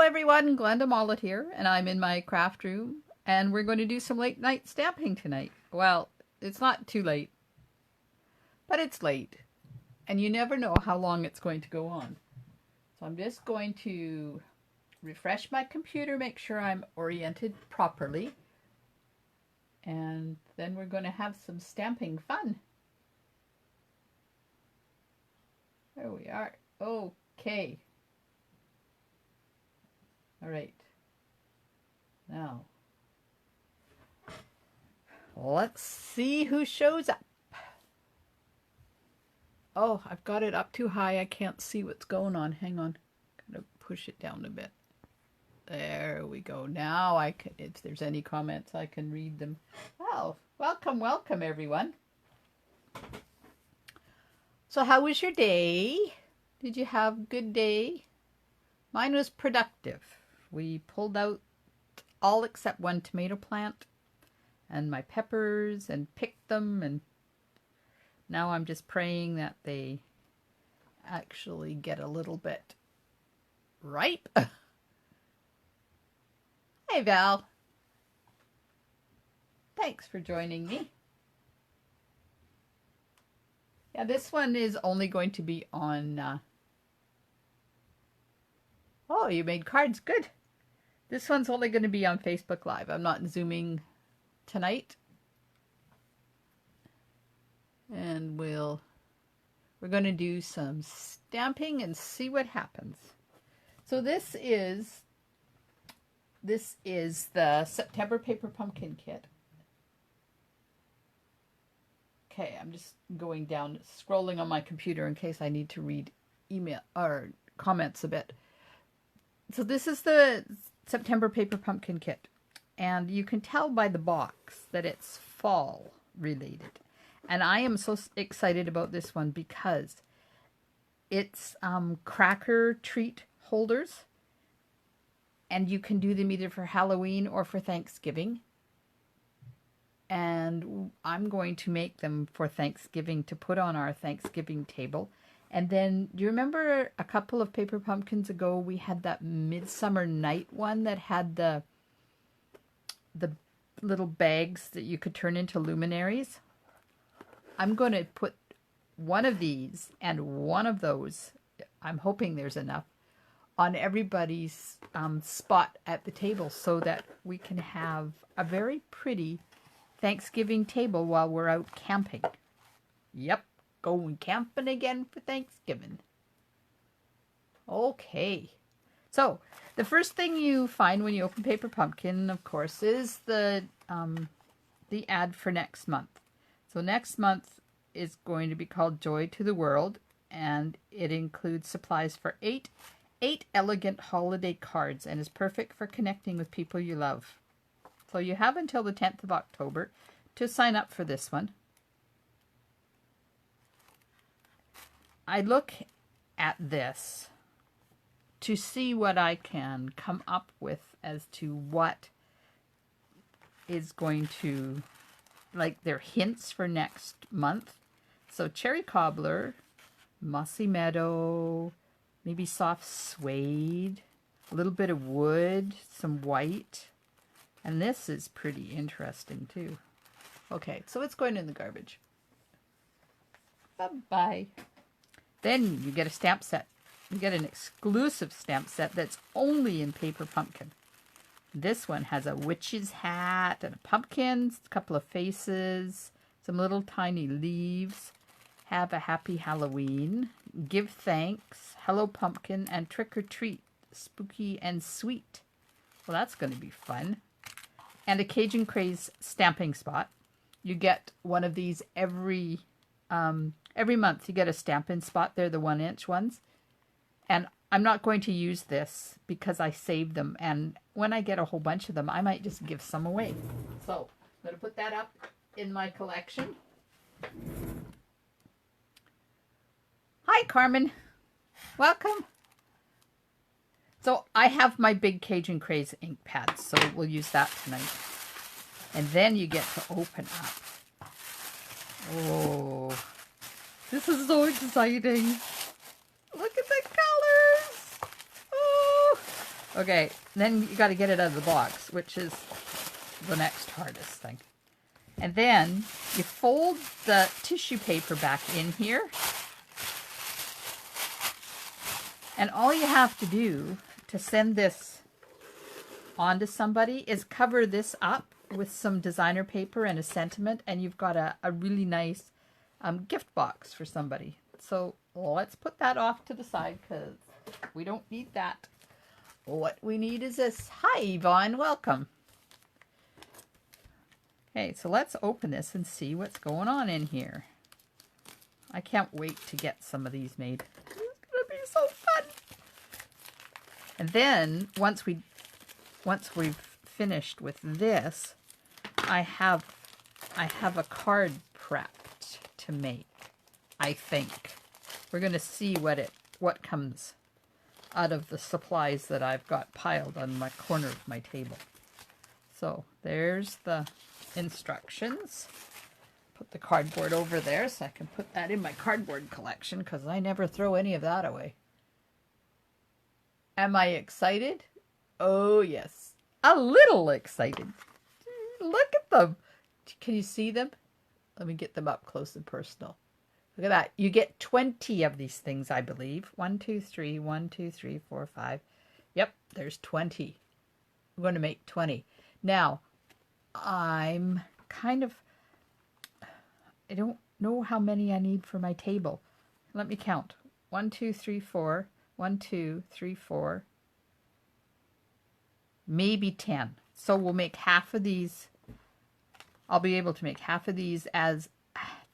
everyone, Glenda Mollet here, and I'm in my craft room, and we're going to do some late night stamping tonight. Well, it's not too late, but it's late, and you never know how long it's going to go on. So I'm just going to refresh my computer, make sure I'm oriented properly, and then we're going to have some stamping fun. There we are. Okay. All right. Now, let's see who shows up. Oh, I've got it up too high. I can't see what's going on. Hang on. Gotta push it down a bit. There we go. Now I can, if there's any comments, I can read them. Oh, welcome, everyone. So how was your day? Did you have a good day? Mine was productive. We pulled out all except one tomato plant and my peppers and picked them, and now I'm just praying that they actually get a little bit ripe. Hey Val, thanks for joining me. Yeah, this one is only going to be on oh, you made cards, good. This one's only going to be on Facebook Live. I'm not zooming tonight. And we're going to do some stamping and see what happens. So this is the September Paper Pumpkin Kit. Okay, I'm just going down, scrolling on my computer in case I need to read email or comments a bit. So this is the September Paper Pumpkin Kit, and you can tell by the box that it's fall related. And I am so excited about this one because it's cracker treat holders, and you can do them either for Halloween or for Thanksgiving. And I'm going to make them for Thanksgiving to put on our Thanksgiving table. And then, do you remember a couple of paper pumpkins ago, we had that Midsummer Night one that had the little bags that you could turn into luminaries? I'm going to put one of these and one of those, I'm hoping there's enough, on everybody's spot at the table so that we can have a very pretty Thanksgiving table while we're out camping. Yep. Going camping again for Thanksgiving. Okay. So, the first thing you find when you open Paper Pumpkin, of course, is the ad for next month. So next month is going to be called Joy to the World, and it includes supplies for eight elegant holiday cards and is perfect for connecting with people you love. So you have until the 10th of October to sign up for this one. I look at this to see what I can come up with as to what is going to, like, their hints for next month. So cherry cobbler, mossy meadow, maybe soft suede, a little bit of wood, some white, and this is pretty interesting too. Okay, so it's going in the garbage. Bye-bye. Then you get a stamp set. You get an exclusive stamp set that's only in Paper Pumpkin. This one has a witch's hat and a pumpkin, a couple of faces, some little tiny leaves. Have a happy Halloween. Give thanks. Hello Pumpkin and trick or treat. Spooky and sweet. Well, that's going to be fun. And a Cajun Craze stamping spot. You get one of these every month. You get a stamping spot. They're the 1-inch ones. And I'm not going to use this because I saved them. And when I get a whole bunch of them, I might just give some away. So I'm going to put that up in my collection. Hi, Carmen. Welcome. So I have my big Cajun Craze ink pad, so we'll use that tonight. And then you get to open up. Oh, this is so exciting. Look at the colors. Oh, Okay, then you got to get it out of the box, which is the next hardest thing. And then you fold the tissue paper back in here. And all you have to do to send this onto somebody is cover this up with some designer paper and a sentiment, and you've got a really nice gift box for somebody. So let's put that off to the side because we don't need that. What we need is this. Hi, Yvonne. Welcome. Okay, so let's open this and see what's going on in here. I can't wait to get some of these made. It's going to be so fun. And then once we've finished with this, I have a card prepped to make. I think we're going to see what comes out of the supplies that I've got piled on my corner of my table. So there's the instructions. Put the cardboard over there so I can put that in my cardboard collection because I never throw any of that away. Am I excited? Oh yes, a little excited. Look at them. Can you see them? Let me get them up close and personal. Look at that. You get 20 of these things, I believe. 1, 2, 3, 1, 2, 3, 4, 5. Yep, there's 20. We're going to make 20. Now, I'm kind of, I don't know how many I need for my table. Let me count. 1, 2, 3, 4. 1, 2, 3, 4. Maybe 10. So we'll make half of these. I'll be able to make half of these as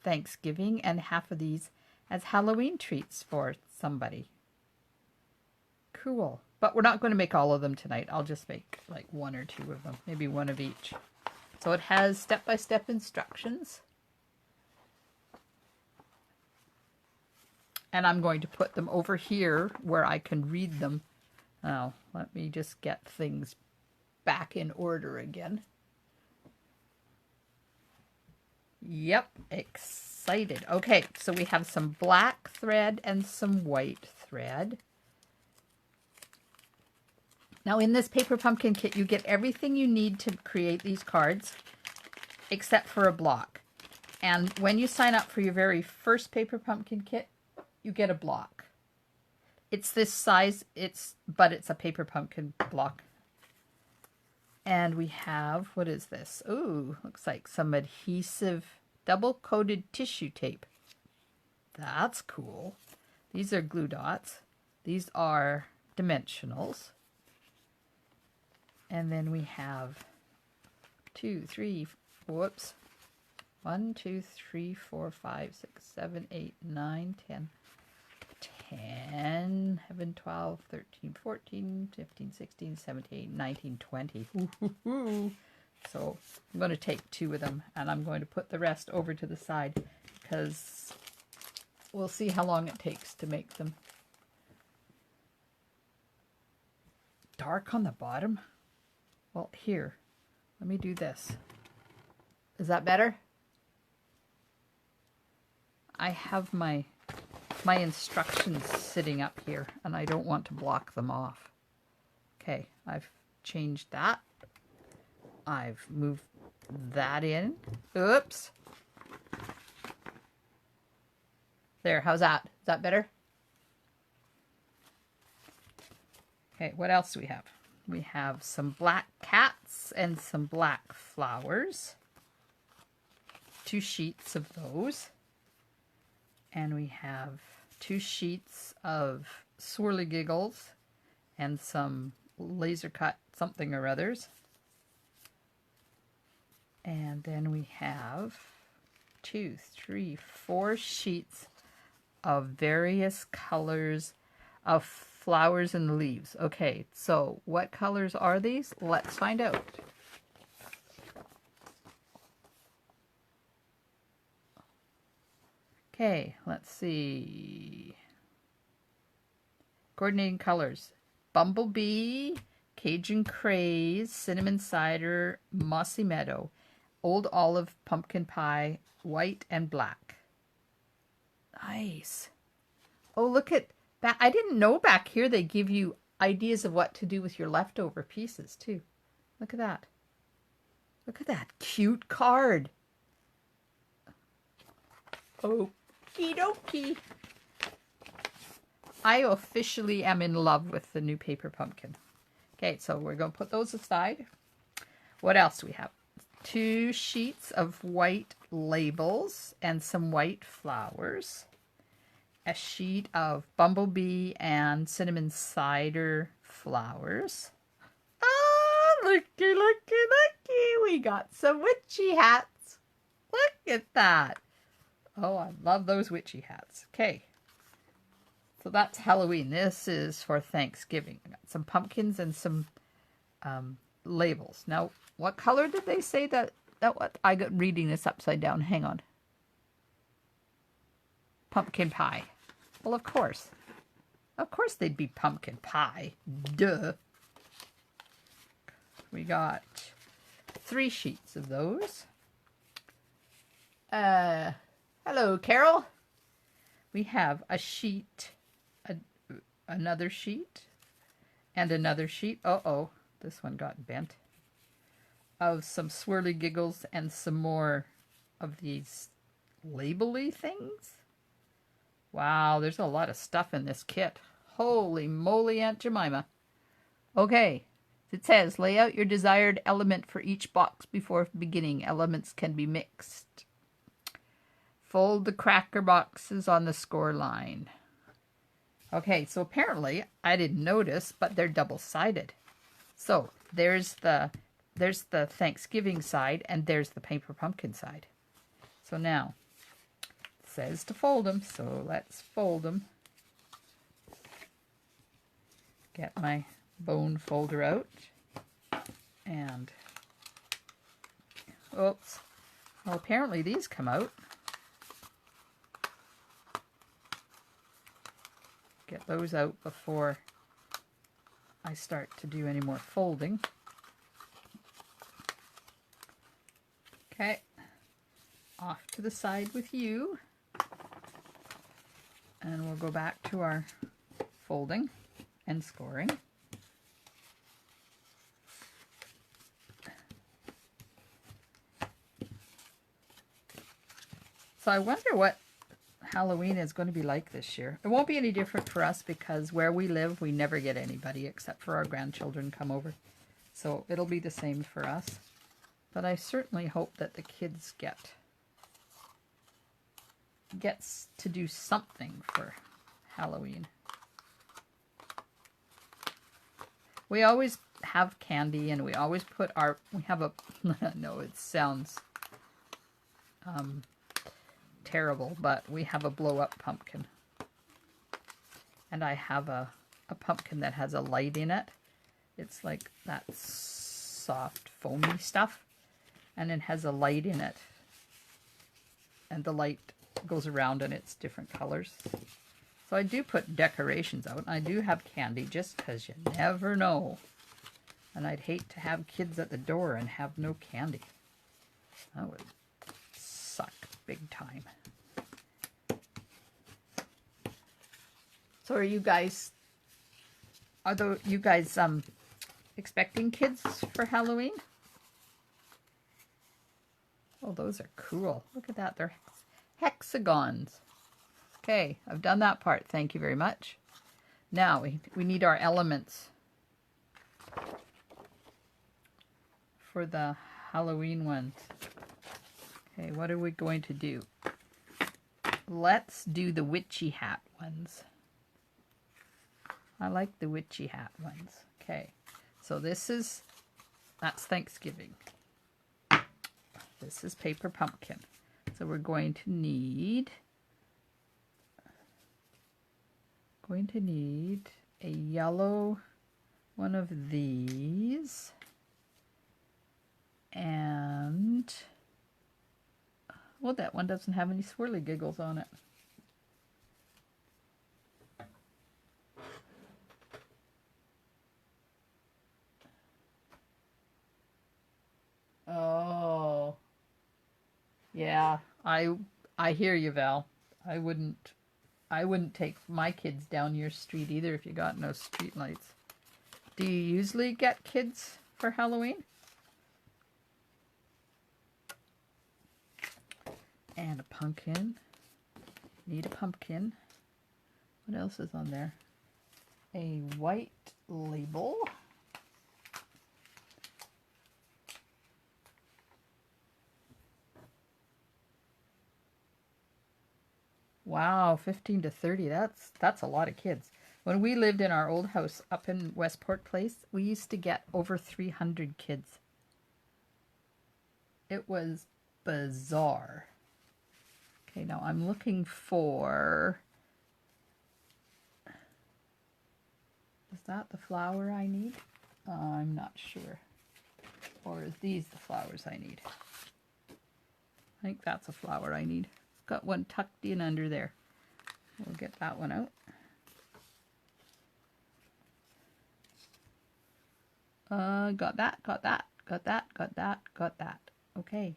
Thanksgiving and half of these as Halloween treats for somebody. Cool. But we're not going to make all of them tonight. I'll just make like 1 or 2 of them. Maybe 1 of each. So it has step-by-step instructions. And I'm going to put them over here where I can read them. Now, let me just get things back in order again. Yep, excited. Okay, so we have some black thread and some white thread. Now in this paper pumpkin kit, you get everything you need to create these cards, except for a block. And when you sign up for your very first paper pumpkin kit, you get a block. It's this size, but it's a paper pumpkin block. And we have, what is this? Ooh, looks like some adhesive double-coated tissue tape. That's cool. These are glue dots. These are dimensionals. And then we have 1, 2, 3, 4, 5, 6, 7, 8, 9, 10, 11, 12, 13, 14, 15, 16, 17, 19, 20. So I'm going to take 2 of them and I'm going to put the rest over to the side because we'll see how long it takes to make them. Dark on the bottom? Well, here, let me do this. Is that better? I have my instructions sitting up here and I don't want to block them off. Okay, I've changed that. I've moved that in. Oops. There, how's that? Is that better? Okay, what else do we have? We have some black cats and some black flowers. 2 sheets of those. And we have 2 sheets of swirly giggles and some laser cut something or others. And then we have 2, 3, 4 sheets of various colors of flowers and leaves. Okay, so what colors are these? Let's find out. Okay, let's see. Coordinating colors. Bumblebee, Cajun Craze, Cinnamon Cider, Mossy Meadow, Old Olive, Pumpkin Pie, White and Black. Nice. Oh, look at that. I didn't know back here they give you ideas of what to do with your leftover pieces too. Look at that. Look at that cute card. Okie dokie. I officially am in love with the new paper pumpkin. Okay, so we're going to put those aside. What else do we have? 2 sheets of white labels and some white flowers. A sheet of bumblebee and cinnamon cider flowers. Oh, looky, looky, looky. We got some witchy hats. Look at that. Oh, I love those witchy hats. Okay. So that's Halloween. This is for Thanksgiving. I got some pumpkins and some labels. Now, what color did they say that what? I got reading this upside down. Hang on. Pumpkin pie. Well, of course. Of course they'd be pumpkin pie. Duh. We got 3 sheets of those. Hello, Carol. We have a sheet, another sheet, and another sheet. Uh-oh, this one got bent. Of some swirly giggles and some more of these label-y things. Wow, there's a lot of stuff in this kit. Holy moly, Aunt Jemima. Okay, it says, lay out your desired element for each box before beginning. Elements can be mixed. Fold the cracker boxes on the score line. Okay, so apparently, I didn't notice, but they're double-sided. So, there's the Thanksgiving side, and there's the paper pumpkin side. So now, it says to fold them, so let's fold them. Get my bone folder out. And, oops. Well, apparently these come out. Get those out before I start to do any more folding. Okay, off to the side with you. And we'll go back to our folding and scoring. So I wonder what Halloween is going to be like this year. It won't be any different for us because where we live, we never get anybody except for our grandchildren come over. So it'll be the same for us. But I certainly hope that the kids gets to do something for Halloween. We always have candy and we always put we have a, no, it sounds terrible, but we have a blow-up pumpkin. And I have a pumpkin that has a light in it. It's like that soft, foamy stuff. And it has a light in it. And the light goes around and it's different colors. So I do put decorations out. I do have candy just because you never know. And I'd hate to have kids at the door and have no candy. That would suck big time. So are you guys expecting kids for Halloween? Oh, those are cool. Look at that. They're hexagons. Okay, I've done that part. Thank you very much. Now we need our elements for the Halloween ones. Okay, what are we going to do? Let's do the witchy hat ones. I like the witchy hat ones. Okay, so that's Thanksgiving. This is paper pumpkin. So we're going to need a yellow one of these and, well, that one doesn't have any swirly giggles on it. Oh, yeah, I hear you, Val. I wouldn't take my kids down your street either if you got no street lights. Do you usually get kids for Halloween? And a pumpkin. Need a pumpkin. What else is on there? A white label. Wow, 15 to 30. That's a lot of kids. When we lived in our old house up in Westport Place, we used to get over 300 kids. It was bizarre. Okay, now I'm looking for... Is that the flower I need? I'm not sure. Or is these the flowers I need? I think that's a flower I need. Got one tucked in under there. We'll get that one out. Got that, got that, got that, got that, got that. Okay.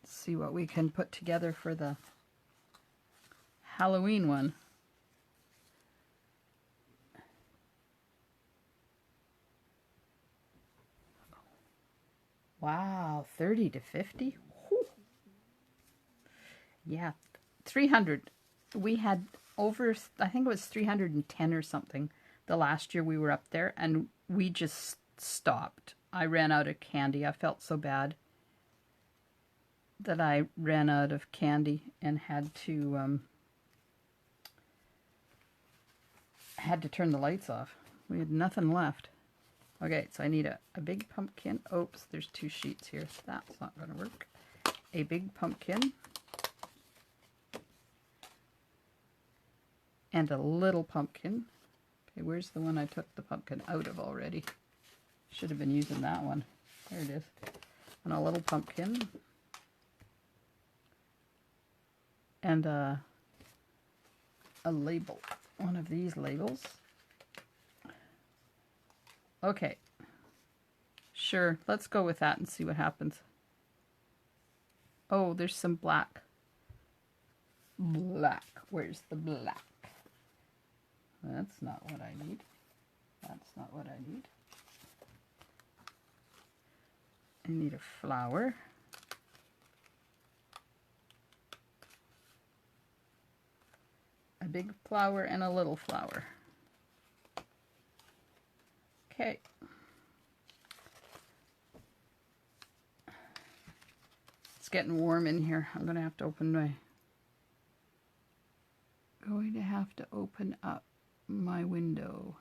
Let's see what we can put together for the Halloween one. Wow, 30 to 50? Whew. Yeah, 300. We had over, I think it was 310 or something the last year we were up there, and we just stopped. I ran out of candy. I felt so bad that I ran out of candy and had to turn the lights off. We had nothing left. Okay, so I need a big pumpkin. Oops, there's 2 sheets here. That's not going to work. A big pumpkin. And a little pumpkin. Okay, where's the one I took the pumpkin out of already? Should have been using that one. There it is. And a little pumpkin. And a label. One of these labels. Okay. Sure, let's go with that and see what happens. Oh, there's some black. Black. Where's the black? That's not what I need. That's not what I need. I need a flower. A big flower and a little flower. Okay. It's getting warm in here. I'm going to have to open up my window.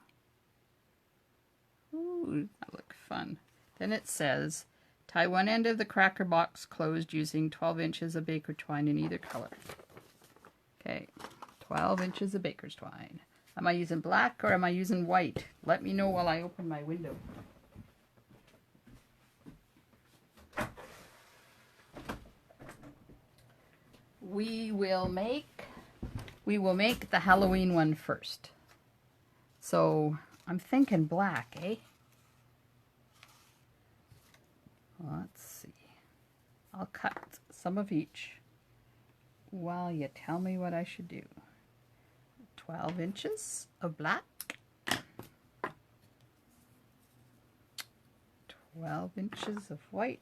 Ooh, that looks fun. Then it says, tie one end of the cracker box closed using 12 inches of baker twine in either color. Okay, 12 inches of baker's twine. Am I using black or am I using white? Let me know while I open my window. We will make the Halloween one first. So I'm thinking black, eh? Let's see. I'll cut some of each while you tell me what I should do. 12 inches of black. 12 inches of white.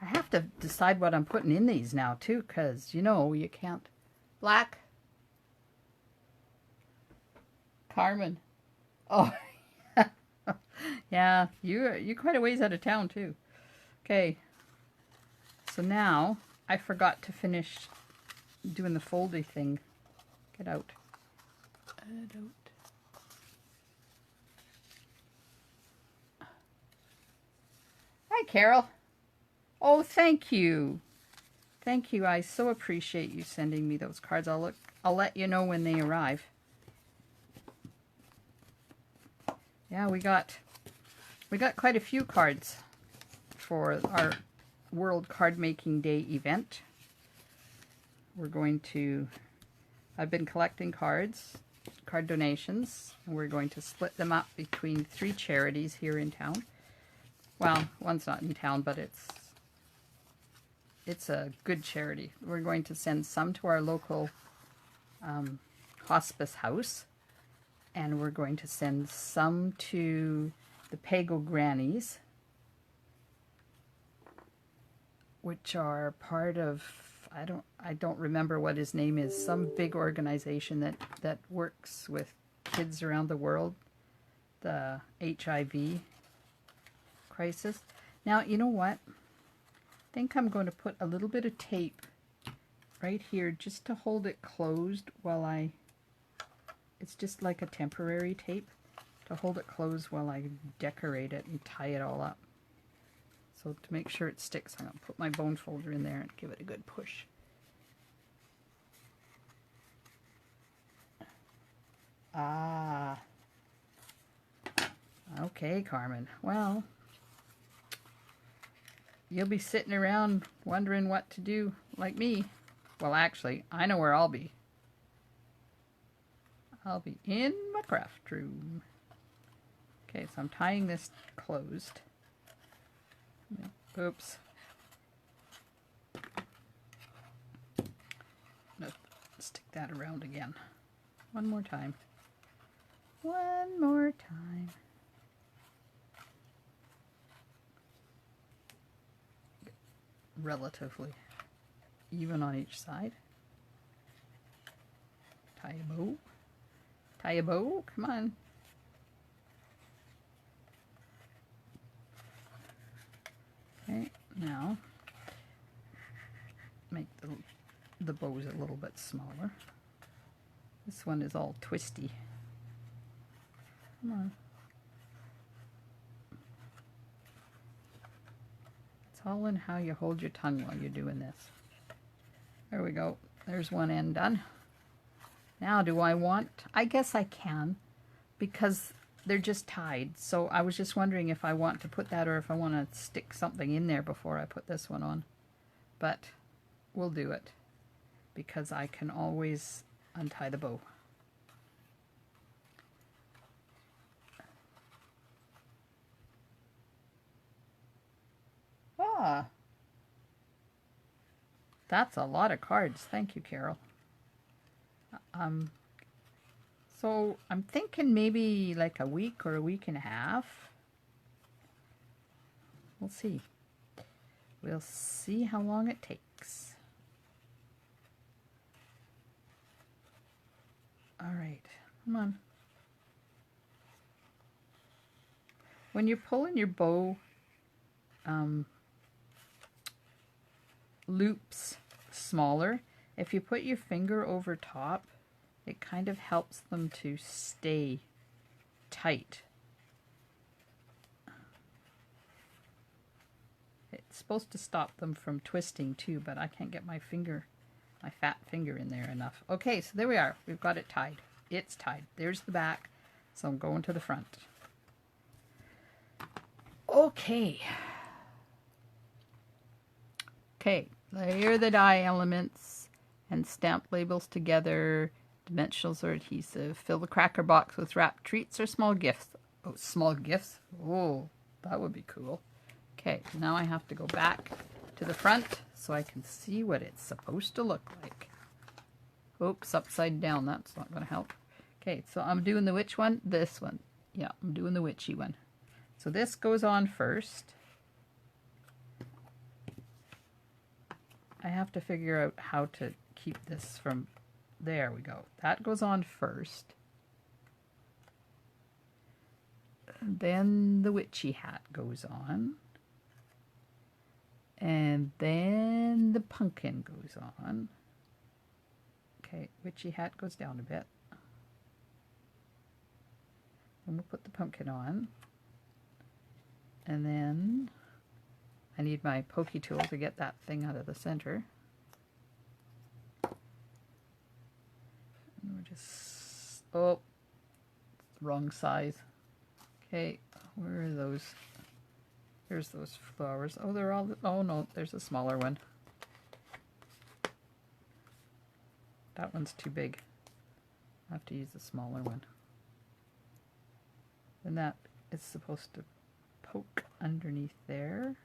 I have to decide what I'm putting in these now too, because you know you can't. Black. Carmen. Oh, yeah, you're quite a ways out of town too. Okay, so now I forgot to finish doing the foldy thing. Get out. Get out. Hi, Carol. Oh, thank you. Thank you. I so appreciate you sending me those cards. I'll let you know when they arrive. Yeah, we got quite a few cards for our World Card Making Day event. I've been collecting cards, card donations, and we're going to split them up between 3 charities here in town. Well, one's not in town, but it's it's a good charity. We're going to send some to our local hospice house, and we're going to send some to the Pago Grannies, which are part of, I don't remember what his name is, some big organization that works with kids around the world, the HIV crisis. Now, you know what? I think I'm going to put a little bit of tape right here just to hold it closed while it's just like a temporary tape to hold it closed while I decorate it and tie it all up. So to make sure it sticks, I'm going to put my bone folder in there and give it a good push. Ah. Okay, Carmen. Well, you'll be sitting around wondering what to do like me. Well, actually, I know where I'll be. I'll be in my craft room. Okay, so I'm tying this closed. Oops. Let's stick that around again. One more time. One more time. Relatively even on each side. Tie a bow. Tie a bow. Come on. Okay, now make the bows a little bit smaller. This one is all twisty. Come on. It's all in how you hold your tongue while you're doing this. There we go. There's one end done. Now, do I want? I guess I can, because they're just tied. So I was just wondering if I want to put that or if I want to stick something in there before I put this one on. But we'll do it, because I can always untie the bow. Ah, that's a lot of cards. Thank you, Carol. So I'm thinking maybe like a week or a week and a half. We'll see. We'll see how long it takes. All right, come on. When you're pulling your bow loops smaller, if you put your finger over top, it kind of helps them to stay tight. It's supposed to stop them from twisting too, but I can't get my fat finger in there enough. Okay, so there we are. We've got it tied. It's tied. There's the back, so I'm going to the front. Okay. Okay, layer the die elements and stamp labels together. Dimensionals or adhesive. Fill the cracker box with wrapped treats or small gifts. Oh, small gifts? Oh, that would be cool. Okay, now I have to go back to the front so I can see what it's supposed to look like. Oops, upside down. That's not going to help. Okay, so I'm doing the which one? This one. Yeah, I'm doing the witchy one. So this goes on first. I have to figure out how to keep this from... There we go. That goes on first. Then the witchy hat goes on. And then the pumpkin goes on. Okay, witchy hat goes down a bit. Then we'll put the pumpkin on. And then I need my pokey tool to get that thing out of the center. And we're just... Oh, wrong size. Okay, where are those? There's those flowers. Oh, they're all... Oh, no, there's a smaller one. That one's too big. I have to use a smaller one. And that is supposed to poke underneath there.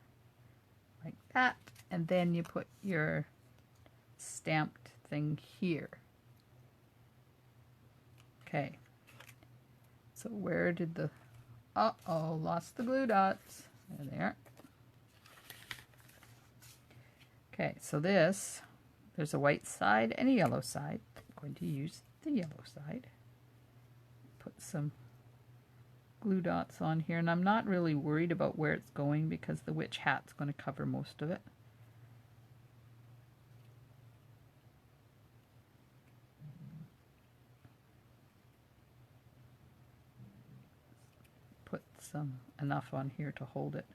Like that. and then you put your stamped thing here. Okay, so where did the, uh-oh, lost the glue dots. There they are. Okay, so this, there's a white side and a yellow side. I'm going to use the yellow side. Put some glue dots on here, and I'm not really worried about where it's going because the witch hat's going to cover most of it. Put some enough on here to hold it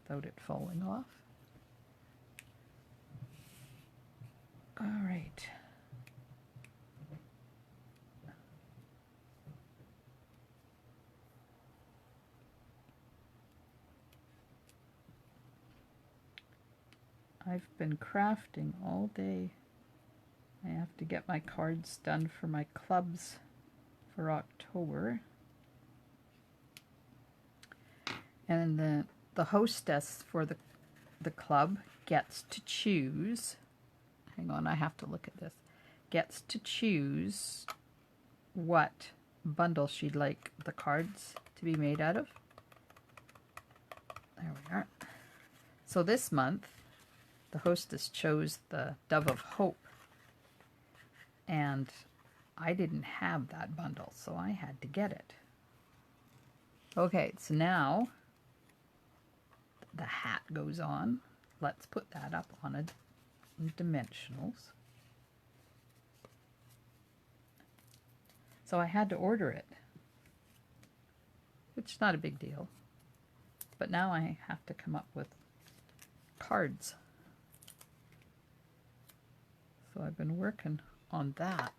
without it falling off. All right. I've been crafting all day. I have to get my cards done for my clubs for October. And the hostess for the club gets to choose, hang on, I have to look at this, gets to choose what bundle she'd like the cards to be made out of. There we are. So this month, the hostess chose the Dove of Hope, and I didn't have that bundle, so I had to get it. Okay, so now the hat goes on. Let's put that up on a dimensionals. So I had to order it, which is not a big deal. But now I have to come up with cards. So I've been working on that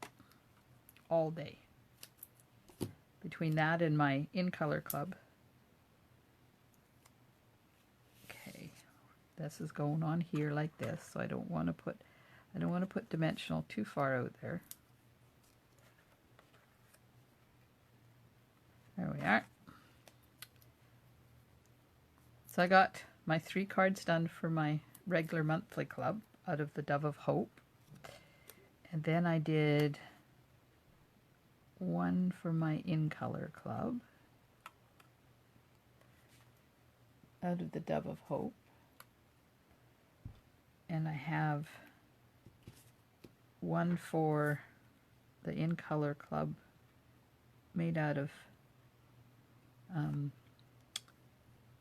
all day. Between that and my in-color club. Okay, this is going on here like this, so I don't want to put dimensional too far out there. There we are. So I got my 3 cards done for my regular monthly club out of the Dove of Hope. And then I did 1 for my in-color club out of the Dove of Hope. And I have 1 for the in-color club made out of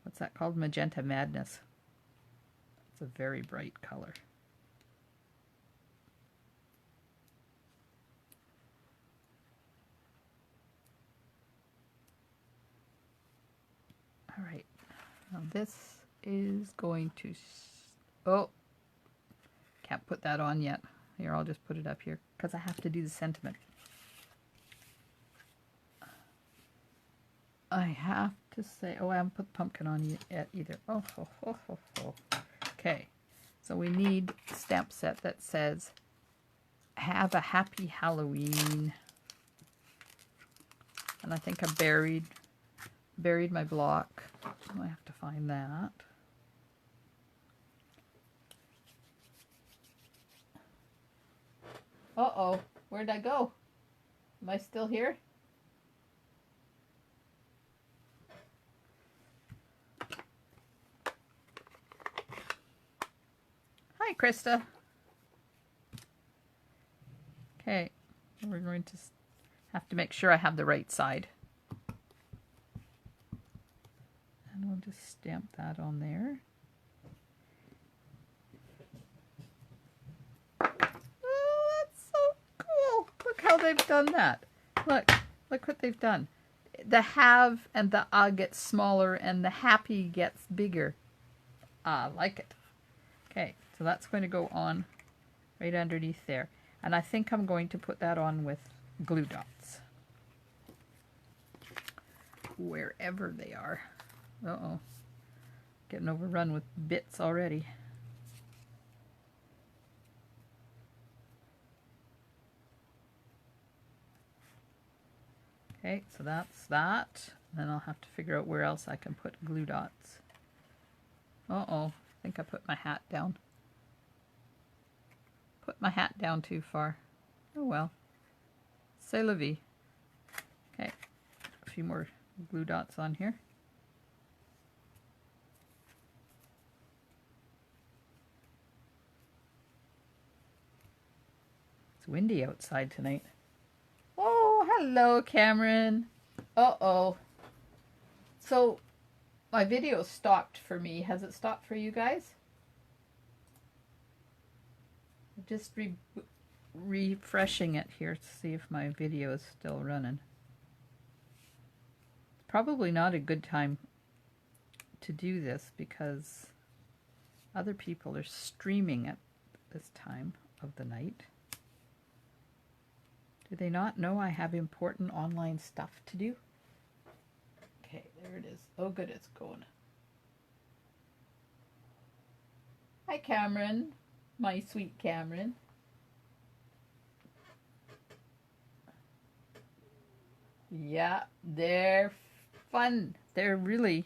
what's that called? Magenta Madness. It's a very bright color. All right, now this is going to, oh, can't put that on yet. Here, I'll just put it up here because I have to do the sentiment. I have to say, oh, I haven't put pumpkin on yet either. Oh, ho, ho, ho, ho. Okay, so we need a stamp set that says, have a happy Halloween. And I think I buried my block. I have to find that. Uh-oh, where'd I go? Am I still here? Hi, Krista. Okay, we're going to have to make sure I have the right side. And we'll just stamp that on there. Oh, that's so cool. Look how they've done that. Look what they've done. The have and the gets smaller and the happy gets bigger. I like it. Okay, so that's going to go on right underneath there. And I think I'm going to put that on with glue dots. Wherever they are. Uh-oh. Getting overrun with bits already. Okay, so that's that. Then I'll have to figure out where else I can put glue dots. Uh-oh. I think I put my hat down. put my hat down too far. Oh well. C'est la vie. Okay, a few more glue dots on here. It's windy outside tonight. Oh, hello, Cameron. Uh-oh. So, my video stopped for me. Has it stopped for you guys? Just refreshing it here to see if my video is still running. Probably not a good time to do this because other people are streaming at this time of the night. Do they not know I have important online stuff to do? Okay, there it is. Oh good, it's going. Hi Cameron, my sweet Cameron. Yeah, they're fun. They're really,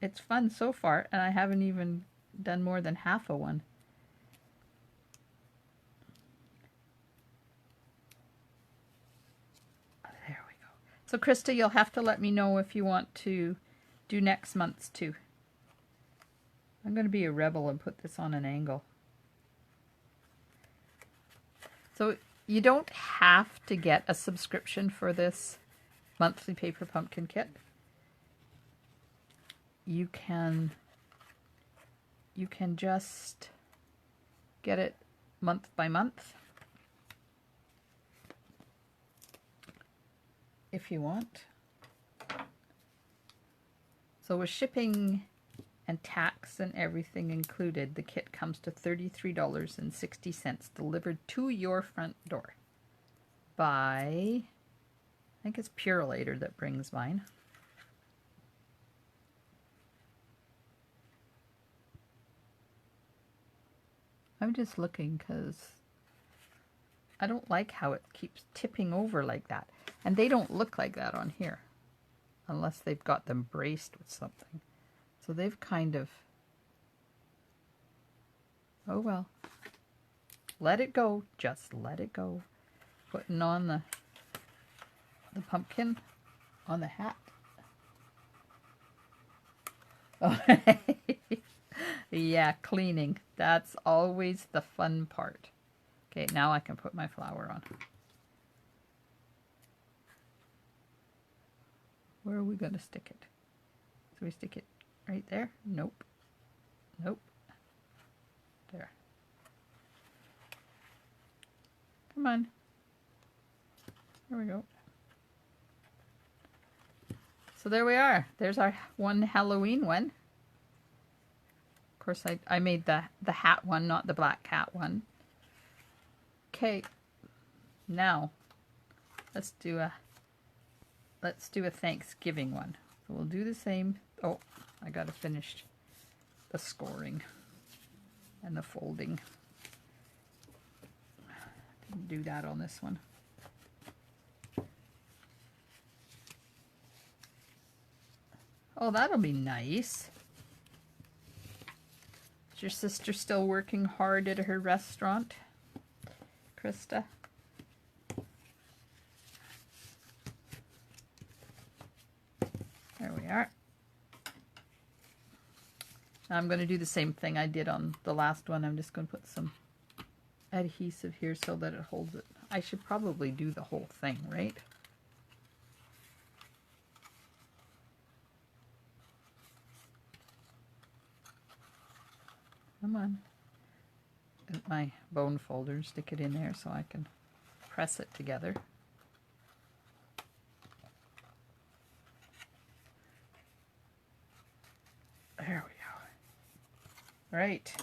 it's fun so far, and I haven't even done more than half of one. There we go. So Krista, you'll have to let me know if you want to do next month's too. I'm going to be a rebel and put this on an angle. So you don't have to get a subscription for this monthly paper pumpkin kit. You can just get it month by month if you want. So with shipping and tax and everything included, the kit comes to $33.60 delivered to your front door by, I think it's Purelator that brings mine. I'm just looking because I don't like how it keeps tipping over like that. And they don't look like that on here unless they've got them braced with something. So they've kind of, oh well, let it go, just let it go. Putting on the pumpkin on the hat. Oh, yeah, cleaning. That's always the fun part. Okay, now I can put my flower on. Where are we going to stick it? So we stick it right there? Nope. Nope. There. Come on. There we go. So there we are. There's our one Halloween one. Of course, I made the hat one, not the black cat one. Okay. Now, let's do a Thanksgiving one. So we'll do the same. Oh, I gotta finish the scoring and the folding. Didn't do that on this one. Oh, that'll be nice. Is your sister still working hard at her restaurant, Krista? There we are. I'm going to do the same thing I did on the last one. I'm just going to put some adhesive here so that it holds it. I should probably do the whole thing, right? Come on. Get my bone folder, stick it in there so I can press it together. There we go. Right.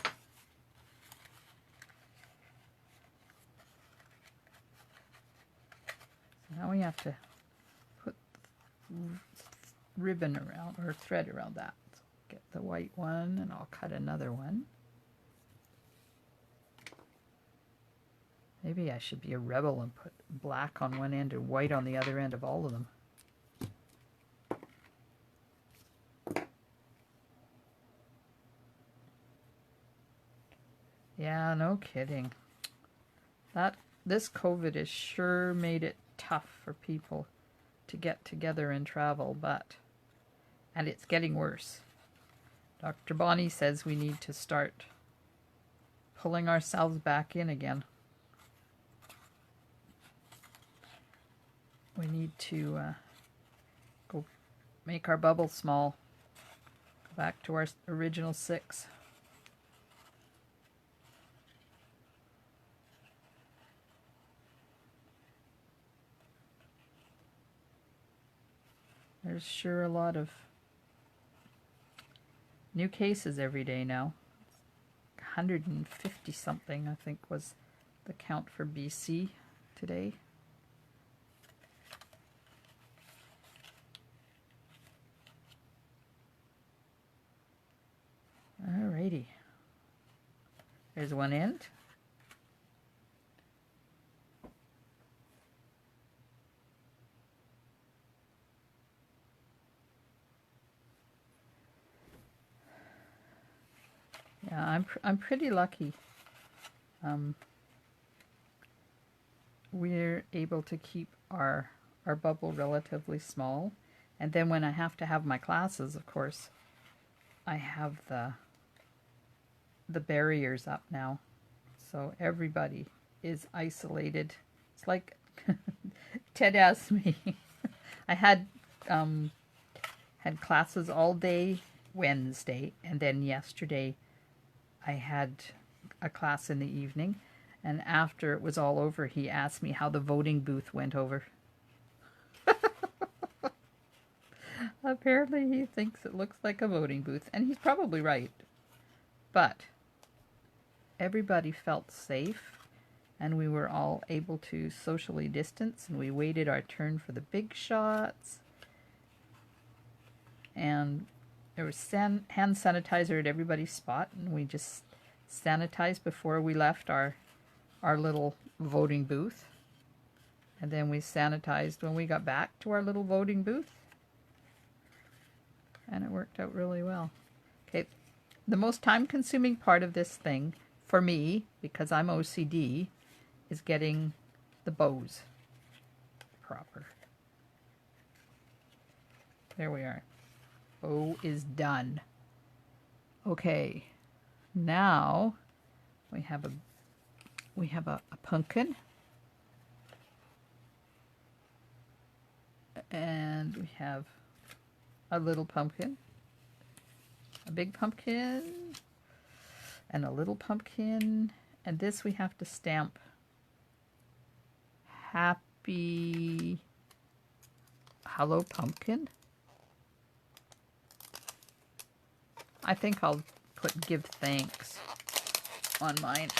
So now we have to put ribbon around, or thread around that. So get the white one and I'll cut another one. Maybe I should be a rebel and put black on one end and white on the other end of all of them. Yeah, no kidding. This COVID has sure made it tough for people to get together and travel, and it's getting worse. Dr. Bonnie says we need to start pulling ourselves back in again. We need to go make our bubble small. Go back to our original 6. There's sure a lot of new cases every day now. 150 something, I think, was the count for BC today. Alrighty. There's one end. Yeah, I'm pretty lucky. We're able to keep our bubble relatively small, and then when I have to have my classes, of course, I have the barriers up now, so everybody is isolated. It's like Ted asked me. I had classes all day Wednesday, and then yesterday I had a class in the evening, and after it was all over, he asked me how the voting booth went over. Apparently he thinks it looks like a voting booth, and he's probably right. But everybody felt safe, and we were all able to socially distance, and we waited our turn for the big shots. And there was hand sanitizer at everybody's spot, and we just sanitized before we left our little voting booth. And then we sanitized when we got back to our little voting booth. And it worked out really well. Okay, the most time-consuming part of this thing, for me, because I'm OCD, is getting the bows proper. There we are. Bow is done. Okay, now we have a pumpkin, and we have a little pumpkin, a big pumpkin, and a little pumpkin, and this we have to stamp Happy Hello Pumpkin. I think I'll put give thanks on mine.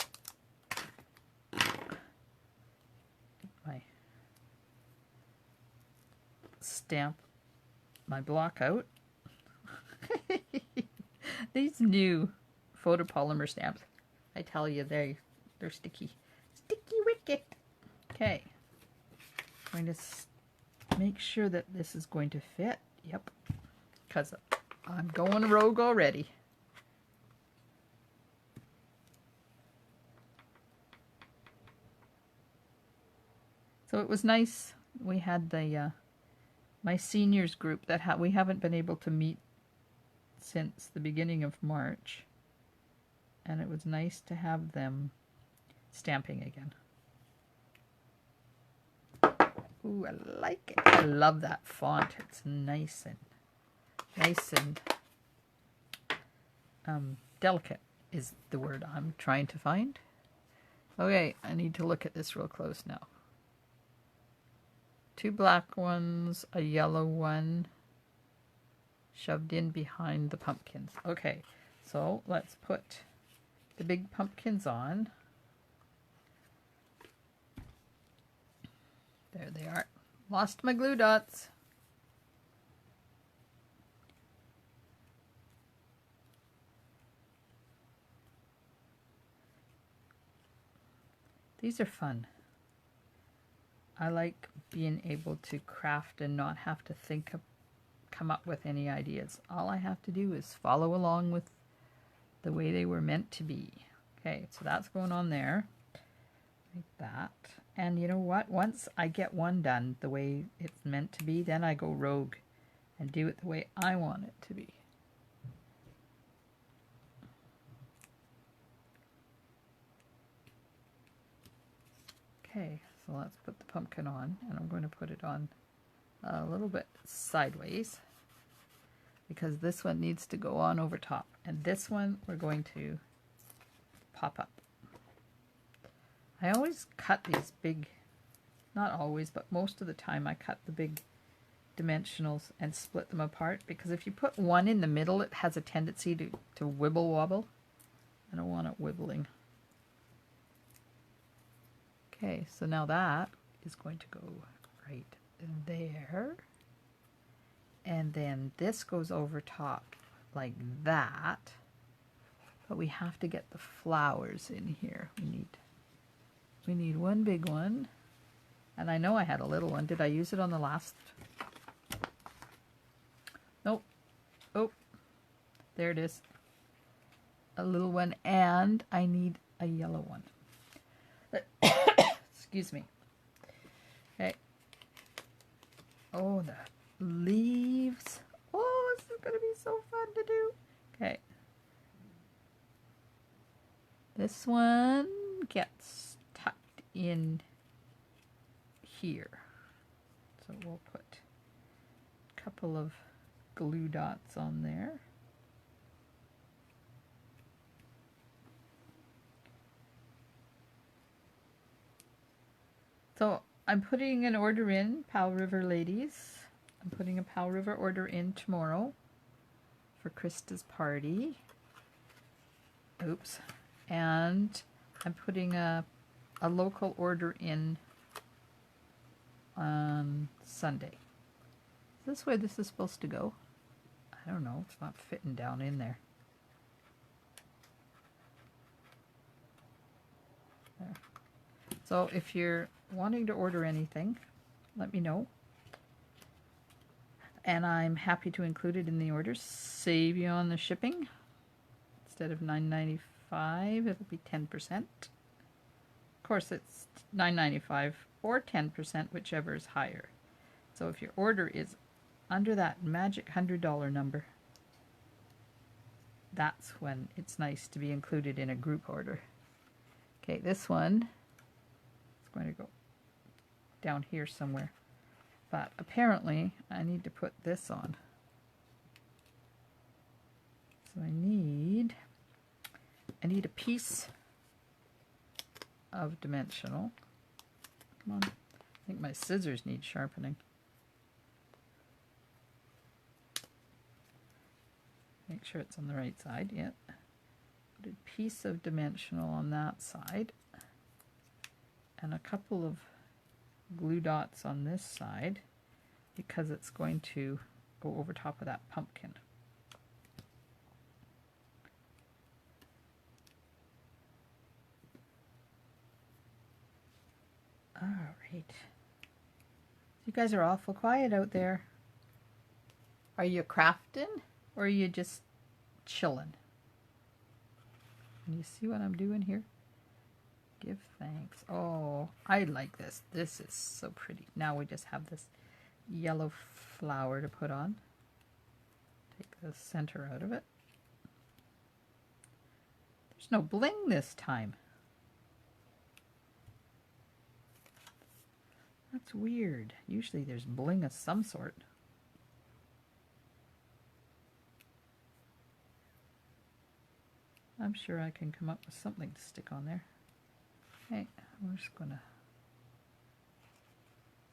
Stamp my block out. These new photopolymer stamps, I tell you, they're sticky. Sticky wicket. Okay. I'm going to make sure that this is going to fit. Yep. Because I'm going rogue already. So it was nice. We had the my seniors group that we haven't been able to meet since the beginning of March, and it was nice to have them stamping again. Ooh, I like it. I love that font. It's nice and delicate is the word I'm trying to find. Okay, I need to look at this real close now. 2 black ones, a yellow one, shoved in behind the pumpkins. Okay, so let's put the big pumpkins on. There they are. Lost my glue dots. These are fun. I like being able to craft and not have to come up with any ideas. All I have to do is follow along with the way they were meant to be. Okay, so that's going on there, like And you know what? Once I get one done the way it's meant to be, then I go rogue and do it the way I want it to be. Okay, so let's put the pumpkin on, and I'm going to put it on a little bit sideways because this one needs to go on over top, and this one we're going to pop up. I always cut these big, not always, but most of the time I cut the big dimensionals and split them apart, because if you put one in the middle it has a tendency to wibble wobble. I don't want it wibbling. Okay, so now that is going to go right there. And then this goes over top like that. But we have to get the flowers in here. We need one big one. And I know I had a little one. Did I use it on the last? Nope. Oh, there it is. A little one, and I need a yellow one. Excuse me. Okay. Oh, the leaves. Oh, this is going to be so fun to do. Okay. This one gets tucked in here. So we'll put a couple of glue dots on there. So I'm putting an order in, Powell River ladies. I'm putting a Powell River order in tomorrow for Krista's party. Oops. And I'm putting a local order in on Sunday. Is this where this is supposed to go? I don't know. It's not fitting down in there. There. So if you're wanting to order anything, let me know. And I'm happy to include it in the order. Save you on the shipping. Instead of $9.95, it'll be 10%. Of course, it's $9.95 or 10%, whichever is higher. So if your order is under that magic $100 number, that's when it's nice to be included in a group order. Okay, this one is going to go down here somewhere. But apparently I need to put this on. So I need a piece of dimensional. Come on. I think my scissors need sharpening. Make sure it's on the right side. Yep. Put a piece of dimensional on that side. And a couple of glue dots on this side because it's going to go over top of that pumpkin. All right. You guys are awful quiet out there. Are you crafting or are you just chilling? Can you see what I'm doing here? Give thanks. Oh, I like this. This is so pretty. Now we just have this yellow flower to put on. Take the center out of it. There's no bling this time. That's weird. Usually there's bling of some sort. I'm sure I can come up with something to stick on there. Okay, we're just going to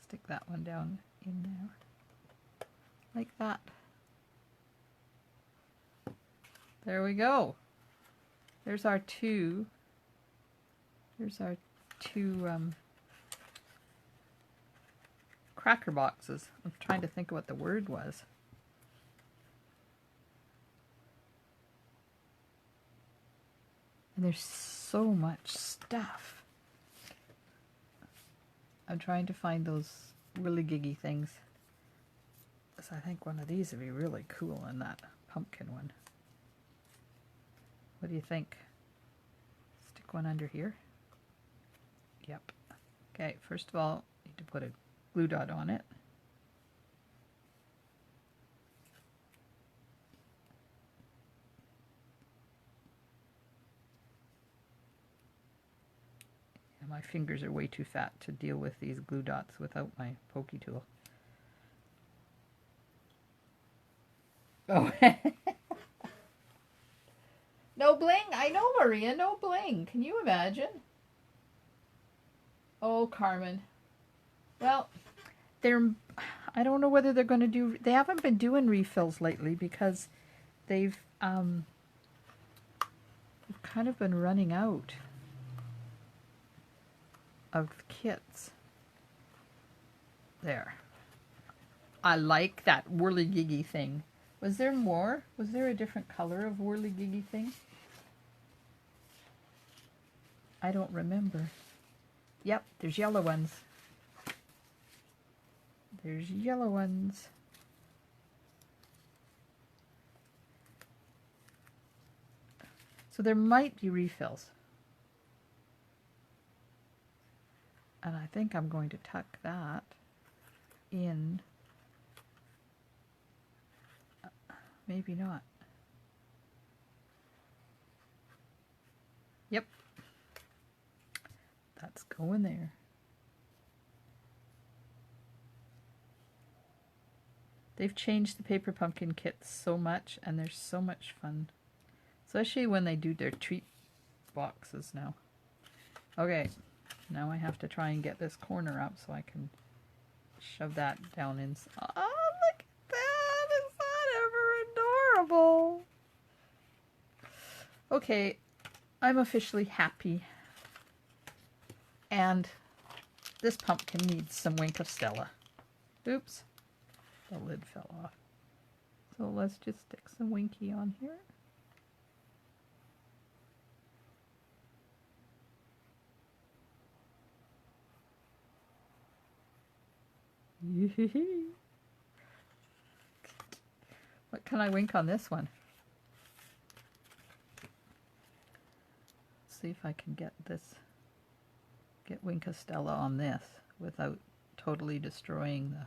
stick that one down in there. Like that. There we go. There's our two. Cracker boxes. I'm trying to think of what the word was. And there's so much stuff. I'm trying to find those really giggy things. So I think one of these would be really cool in that pumpkin one. What do you think? Stick one under here? Yep. Okay, first of all, need to put a glue dot on it. And my fingers are way too fat to deal with these glue dots without my pokey tool. Oh. No bling. I know, Maria. No bling. Can you imagine? Oh, Carmen. Well, I don't know whether they're going to do. They haven't been doing refills lately because they've kind of been running out of kits. There. I like that whirligiggy thing. Was there more? Was there a different color of whirligiggy thing? I don't remember. Yep, there's yellow ones. There's yellow ones. So there might be refills. And I think I'm going to tuck that in. Maybe not. Yep. That's going there. They've changed the paper pumpkin kits so much, and they're so much fun. Especially when they do their treat boxes now. Okay, now I have to try and get this corner up so I can shove that down in. Oh, look at that! Is that ever adorable? Okay, I'm officially happy. And this pumpkin needs some Wink of Stella. Oops, the lid fell off. So let's just stick some Winky on here. What can I wink on this one? Let's see if I can get Wink of Stella on this without totally destroying the.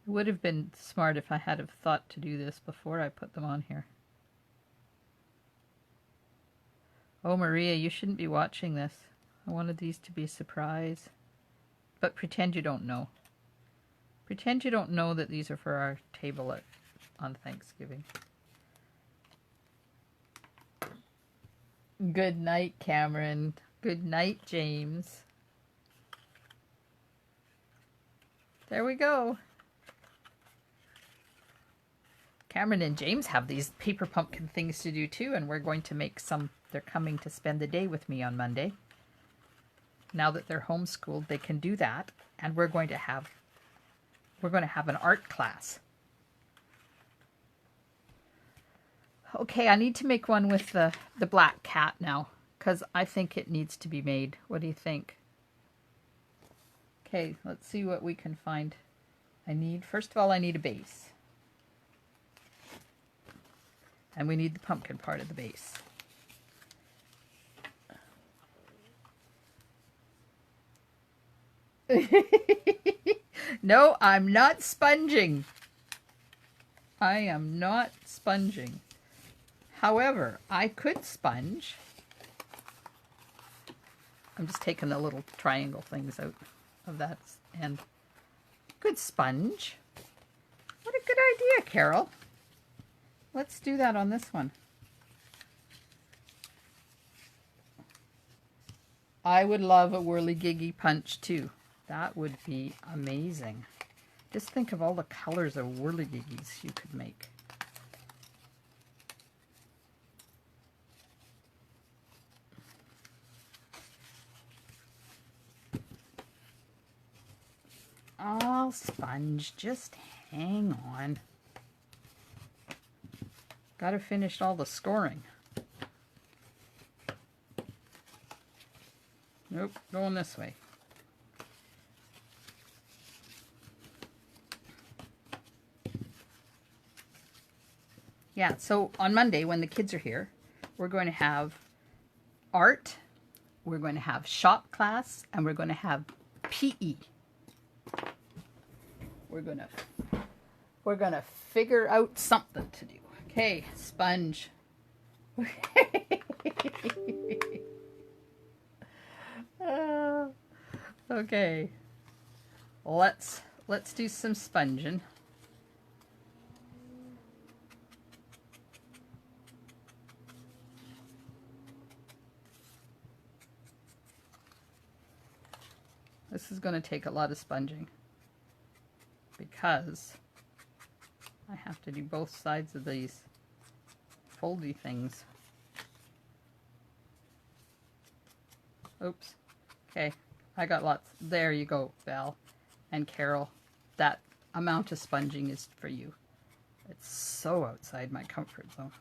It would have been smart if I had have thought to do this before I put them on here. Oh, Maria, you shouldn't be watching this. I wanted these to be a surprise. But pretend you don't know. Pretend you don't know that these are for our table on Thanksgiving. Good night, Cameron. Good night, James. There we go. Cameron and James have these paper pumpkin things to do too, and we're going to make some. They're coming to spend the day with me on Monday. Now that they're homeschooled, they can do that, and we're going to have an art class. Okay, I need to make one with the black cat now, because I think it needs to be made. What do you think? Okay, let's see what we can find. First of all, I need a base. And we need the pumpkin part of the base. No, I'm not sponging. I am not sponging. However, I could sponge. I'm just taking the little triangle things out of that and could sponge. What a good idea, Carol. Let's do that on this one. I would love a whirligiggy punch too. That would be amazing. Just think of all the colors of whirligiggys you could make. I'll sponge. Just hang on. Gotta finish all the scoring. Nope, going this way. Yeah, so on Monday when the kids are here, we're going to have art, we're going to have shop class, and we're going to have PE. We're gonna figure out something to do. Okay, sponge. Okay, let's do some sponging. This is going to take a lot of sponging because I have to do both sides of these foldy things. Oops. Okay, I got lots. There you go, Val and Carol. That amount of sponging is for you. It's so outside my comfort zone.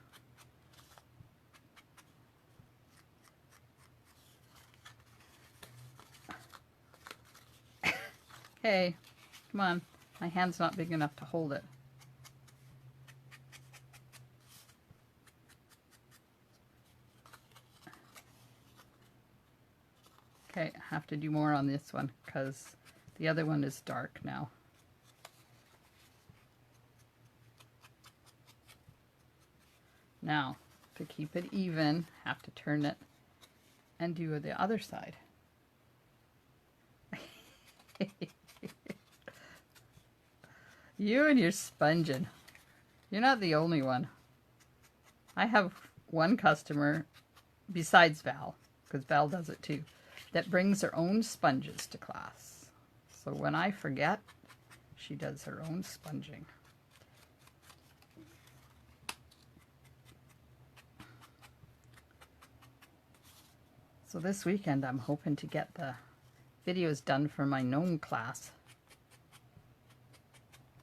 Okay, come on. My hand's not big enough to hold it. Okay, I have to do more on this one because the other one is dark now. Now, to keep it even, I have to turn it and do the other side. You and your sponging. You're not the only one. I have one customer, besides Val, because Val does it too, that brings her own sponges to class. So when I forget, she does her own sponging. So this weekend I'm hoping to get the videos done for my gnome class.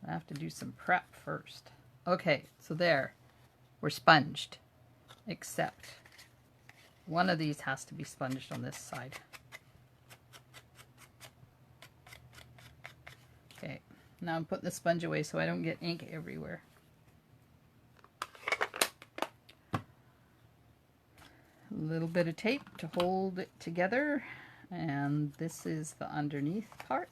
I have to do some prep first. Okay, so there, we're sponged, except one of these has to be sponged on this side. Okay, now I'm putting the sponge away so I don't get ink everywhere. A little bit of tape to hold it together, and this is the underneath part.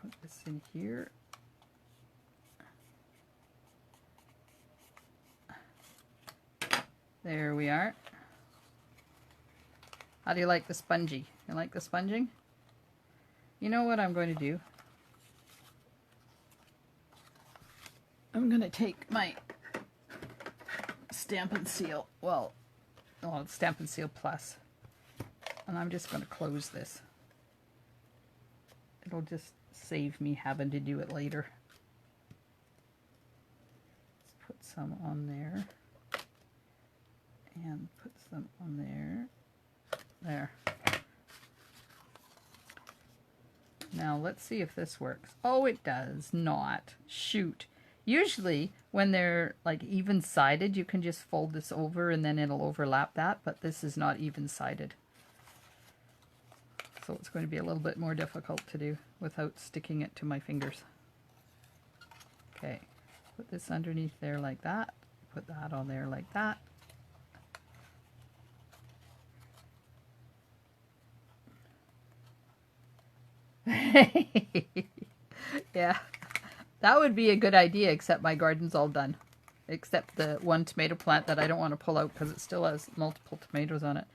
Put this in here. There we are. How do you like the spongy? You like the sponging? You know what I'm going to do? I'm going to take my Stamp & Seal, well, Stamp & Seal Plus, and I'm just going to close this. It'll just save me having to do it later. Let's put some on there. And put some on there. There. Now let's see if this works. Oh, it does not. Shoot. Usually when they're like even-sided, you can just fold this over and then it'll overlap that, but this is not even-sided. So it's going to be a little bit more difficult to do without sticking it to my fingers. Okay, put this underneath there like that. Put that on there like that. Yeah, that would be a good idea, except my garden's all done. Except the one tomato plant that I don't want to pull out because it still has multiple tomatoes on it.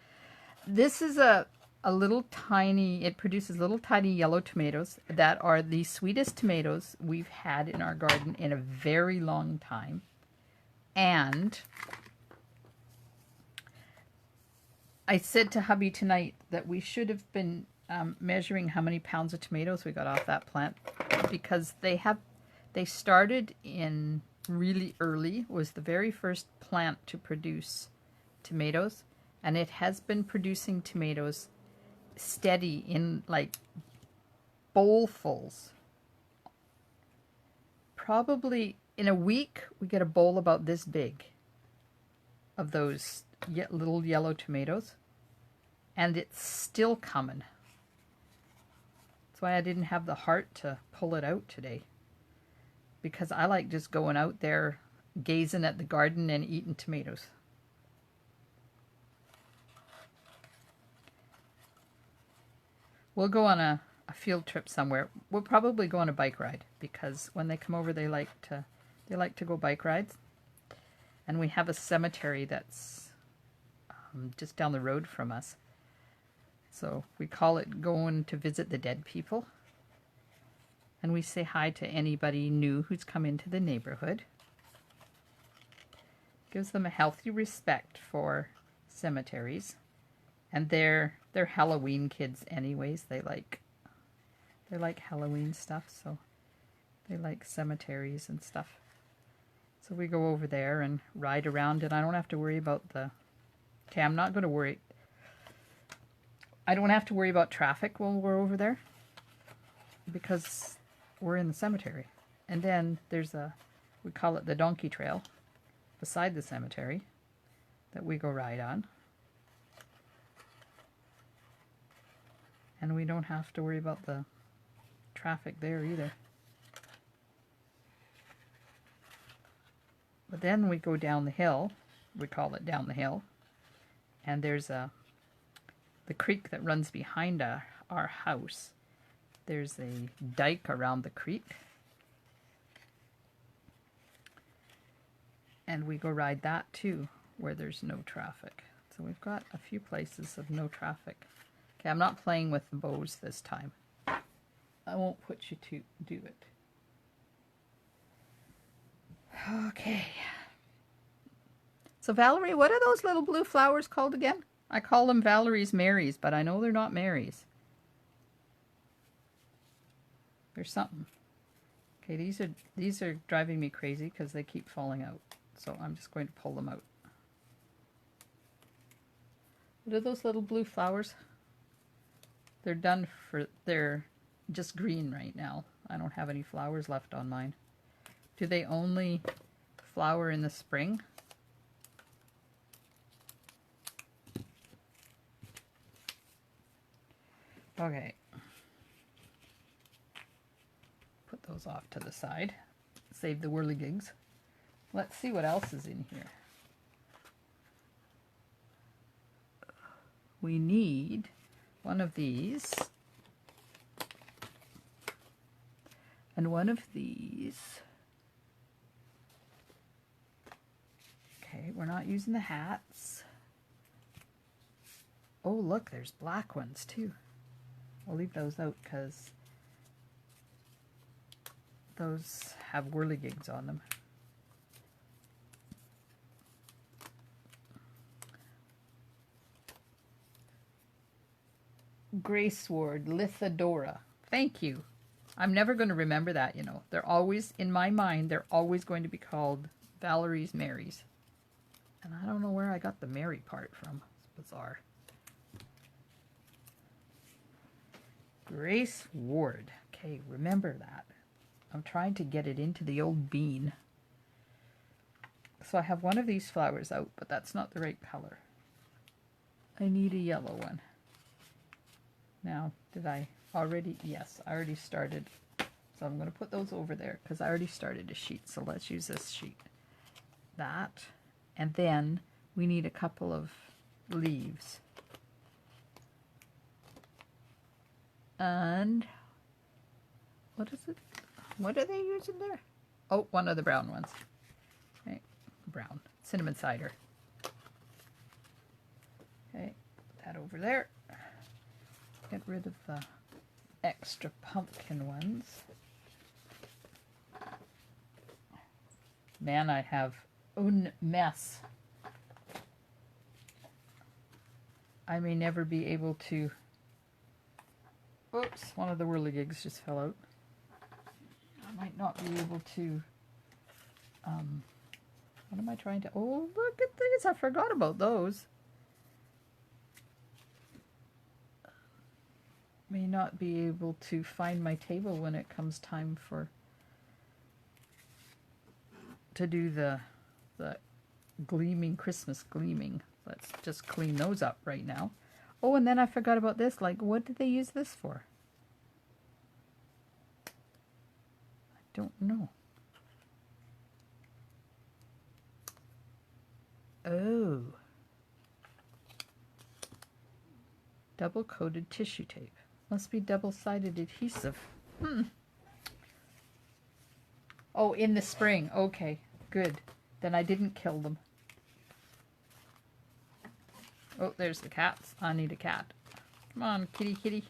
This is a little tiny, it produces little tiny yellow tomatoes that are the sweetest tomatoes we've had in our garden in a very long time. And I said to hubby tonight that we should have been measuring how many pounds of tomatoes we got off that plant, because they started in really early, was the very first plant to produce tomatoes, and it has been producing tomatoes steady in like bowlfuls. Probably in a week we get a bowl about this big of those little yellow tomatoes, and it's still coming. That's why I didn't have the heart to pull it out today. because I like just going out there, gazing at the garden and eating tomatoes. We'll go on a field trip somewhere. We'll probably go on a bike ride, because when they come over they like to go bike rides. And we have a cemetery that's just down the road from us. So we call it going to visit the dead people. And we say hi to anybody new who's come into the neighborhood. Gives them a healthy respect for cemeteries. And they're Halloween kids anyways. They like Halloween stuff, so they like cemeteries and stuff. So we go over there and ride around, and I don't have to worry about the... Okay, I'm not going to worry. I don't have to worry about traffic while we're over there, because we're in the cemetery. And then there's we call it the donkey trail beside the cemetery that we go ride on. And we don't have to worry about the traffic there either. But then we go down the hill. We call it down the hill. And there's the creek that runs behind our house. There's a dike around the creek. And we go ride that too, where there's no traffic. So we've got a few places of no traffic. Okay, I'm not playing with the bows this time. I won't put you to do it. Okay. So Valerie, what are those little blue flowers called again? I call them Valerie's Marys, but I know they're not Marys. There's something. Okay, these are driving me crazy because they keep falling out. So I'm just going to pull them out. What are those little blue flowers? They're just green right now. I don't have any flowers left on mine. Do they only flower in the spring? Okay. Put those off to the side. Save the whirligigs. Let's see what else is in here. We need one of these. And one of these. Okay, we're not using the hats. Oh, look, there's black ones too. I'll leave those out because those have whirligigs on them. Graceward, Lithadora. Thank you. I'm never going to remember that, you know. They're always, in my mind, they're always going to be called Valerie's Marys. And I don't know where I got the Mary part from. It's bizarre. Grace Ward. Okay, remember that. I'm trying to get it into the old bean. So I have one of these flowers out, but that's not the right color. I need a yellow one. Now, did I already? Yes, I already started. So I'm going to put those over there because I already started a sheet. So let's use this sheet. That. And then we need a couple of leaves. And what is it? What are they using there? Oh, one of the brown ones. Okay, brown. Cinnamon cider. Okay, put that over there. Get rid of the extra pumpkin ones. Man, I have un mess. I may never be able to... Oops, one of the whirligigs just fell out. I might not be able to... what am I trying to... Oh, look at these. I forgot about those. May not be able to find my table when it comes time to do the gleaming, Christmas gleaming. Let's just clean those up right now. Oh, and then I forgot about this. Like, what did they use this for? I don't know. Double-coated tissue tape. Must be double-sided adhesive. Oh, in the spring. Okay, good. Then I didn't kill them. Oh, there's the cats. I need a cat. Come on, kitty, kitty.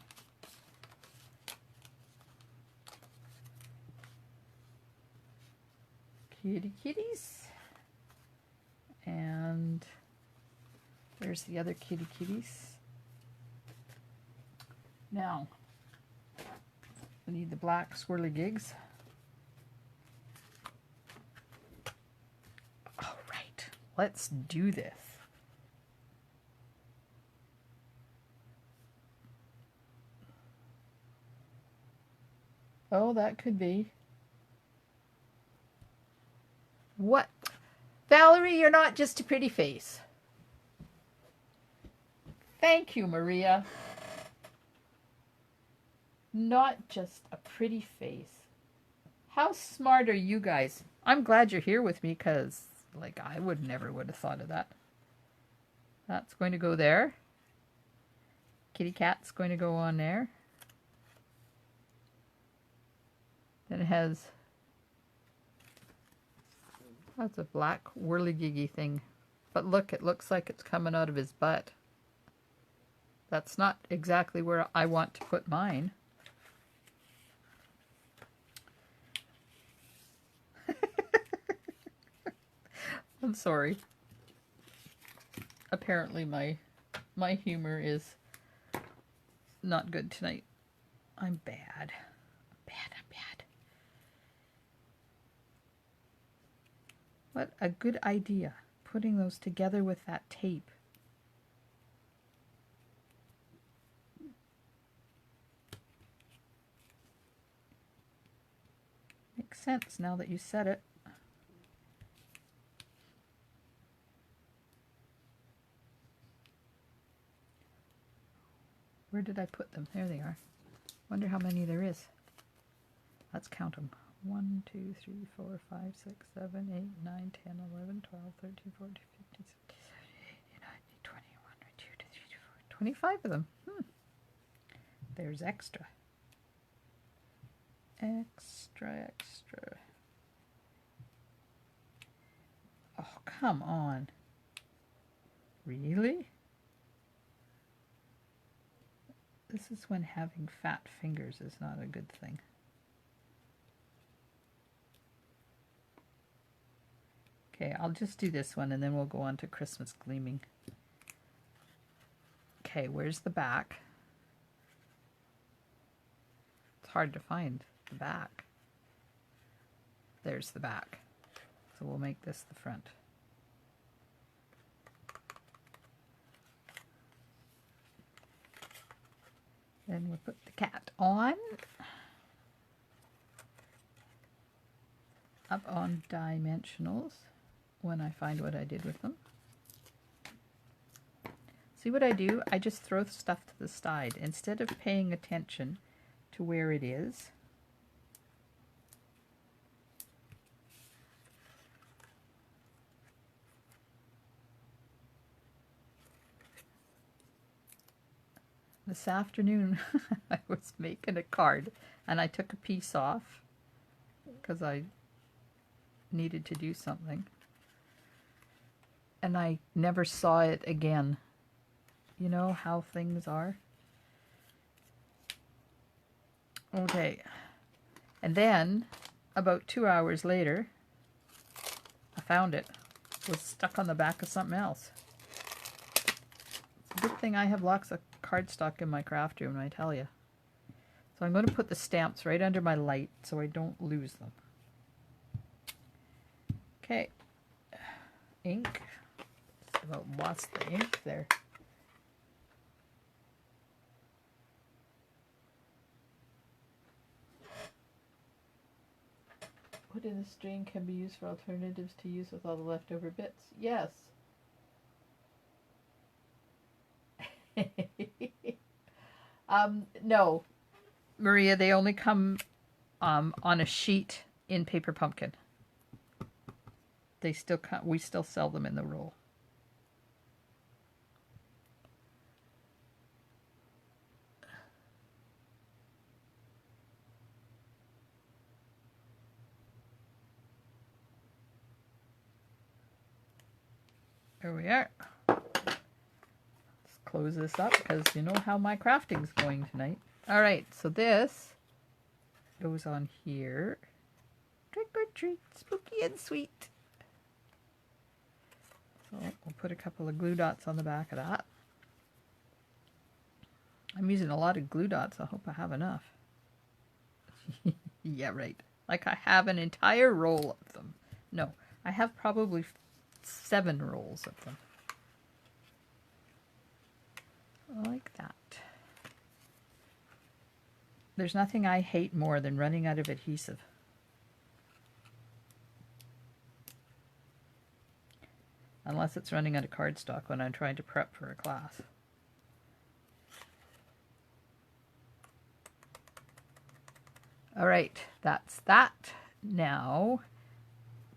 Kitty, kitties. And there's the other kitty, kitties. Now, I need the black swirly gigs. All right, let's do this. Oh, that could be. What? Valerie, you're not just a pretty face. Thank you, Maria. Not just a pretty face. How smart are you guys? I'm glad you're here with me because, like, I would have thought of that. That's going to go there. Kitty cat's going to go on there. Then it has, that's a black whirligiggy thing. But look, it looks like it's coming out of his butt. That's not exactly where I want to put mine. I'm sorry. Apparently my humor is not good tonight. I'm bad. I'm bad. What a good idea, putting those together with that tape. Makes sense now that you said it. Where did I put them? There they are. Wonder how many there is. Let's count them. 1, 2, 3, 4, 5, 6, 7, 8, 9, 10, 11, 12, 13, 14, 15, 16, 17, 18, 19, 20, 21, 22, 23, 24, 25 of them. There's extra. Extra. Oh, come on. Really? This is when having fat fingers is not a good thing. Okay, I'll just do this one and then we'll go on to Christmas gleaming. Okay, where's the back? It's hard to find the back. There's the back. So we'll make this the front. Then we'll put the cat on. Up on dimensionals when I find what I did with them. See what I do? I just throw stuff to the side instead of paying attention to where it is. This afternoon I was making a card and I took a piece off because I needed to do something. And I never saw it again. You know how things are? Okay. And then, about 2 hours later, I found it. It was stuck on the back of something else. It's a good thing I have lots of cardstock in my craft room, I tell you. So I'm going to put the stamps right under my light so I don't lose them. Okay. Ink. Just about lost the ink there. Put in a string can be used for alternatives to use with all the leftover bits. Yes. No, Maria, they only come on a sheet in Paper Pumpkin. They still come, we still sell them in the roll. There we are. Let's close this up because you know how my crafting's going tonight. All right, so this goes on here. Trick or treat, spooky and sweet. So we'll put a couple of glue dots on the back of that. I'm using a lot of glue dots. I hope I have enough. Yeah, right. Like I have an entire roll of them. No, I have probably 7 rolls of them. Like that. There's nothing I hate more than running out of adhesive. Unless it's running out of cardstock when I'm trying to prep for a class. All right, that's that. Now,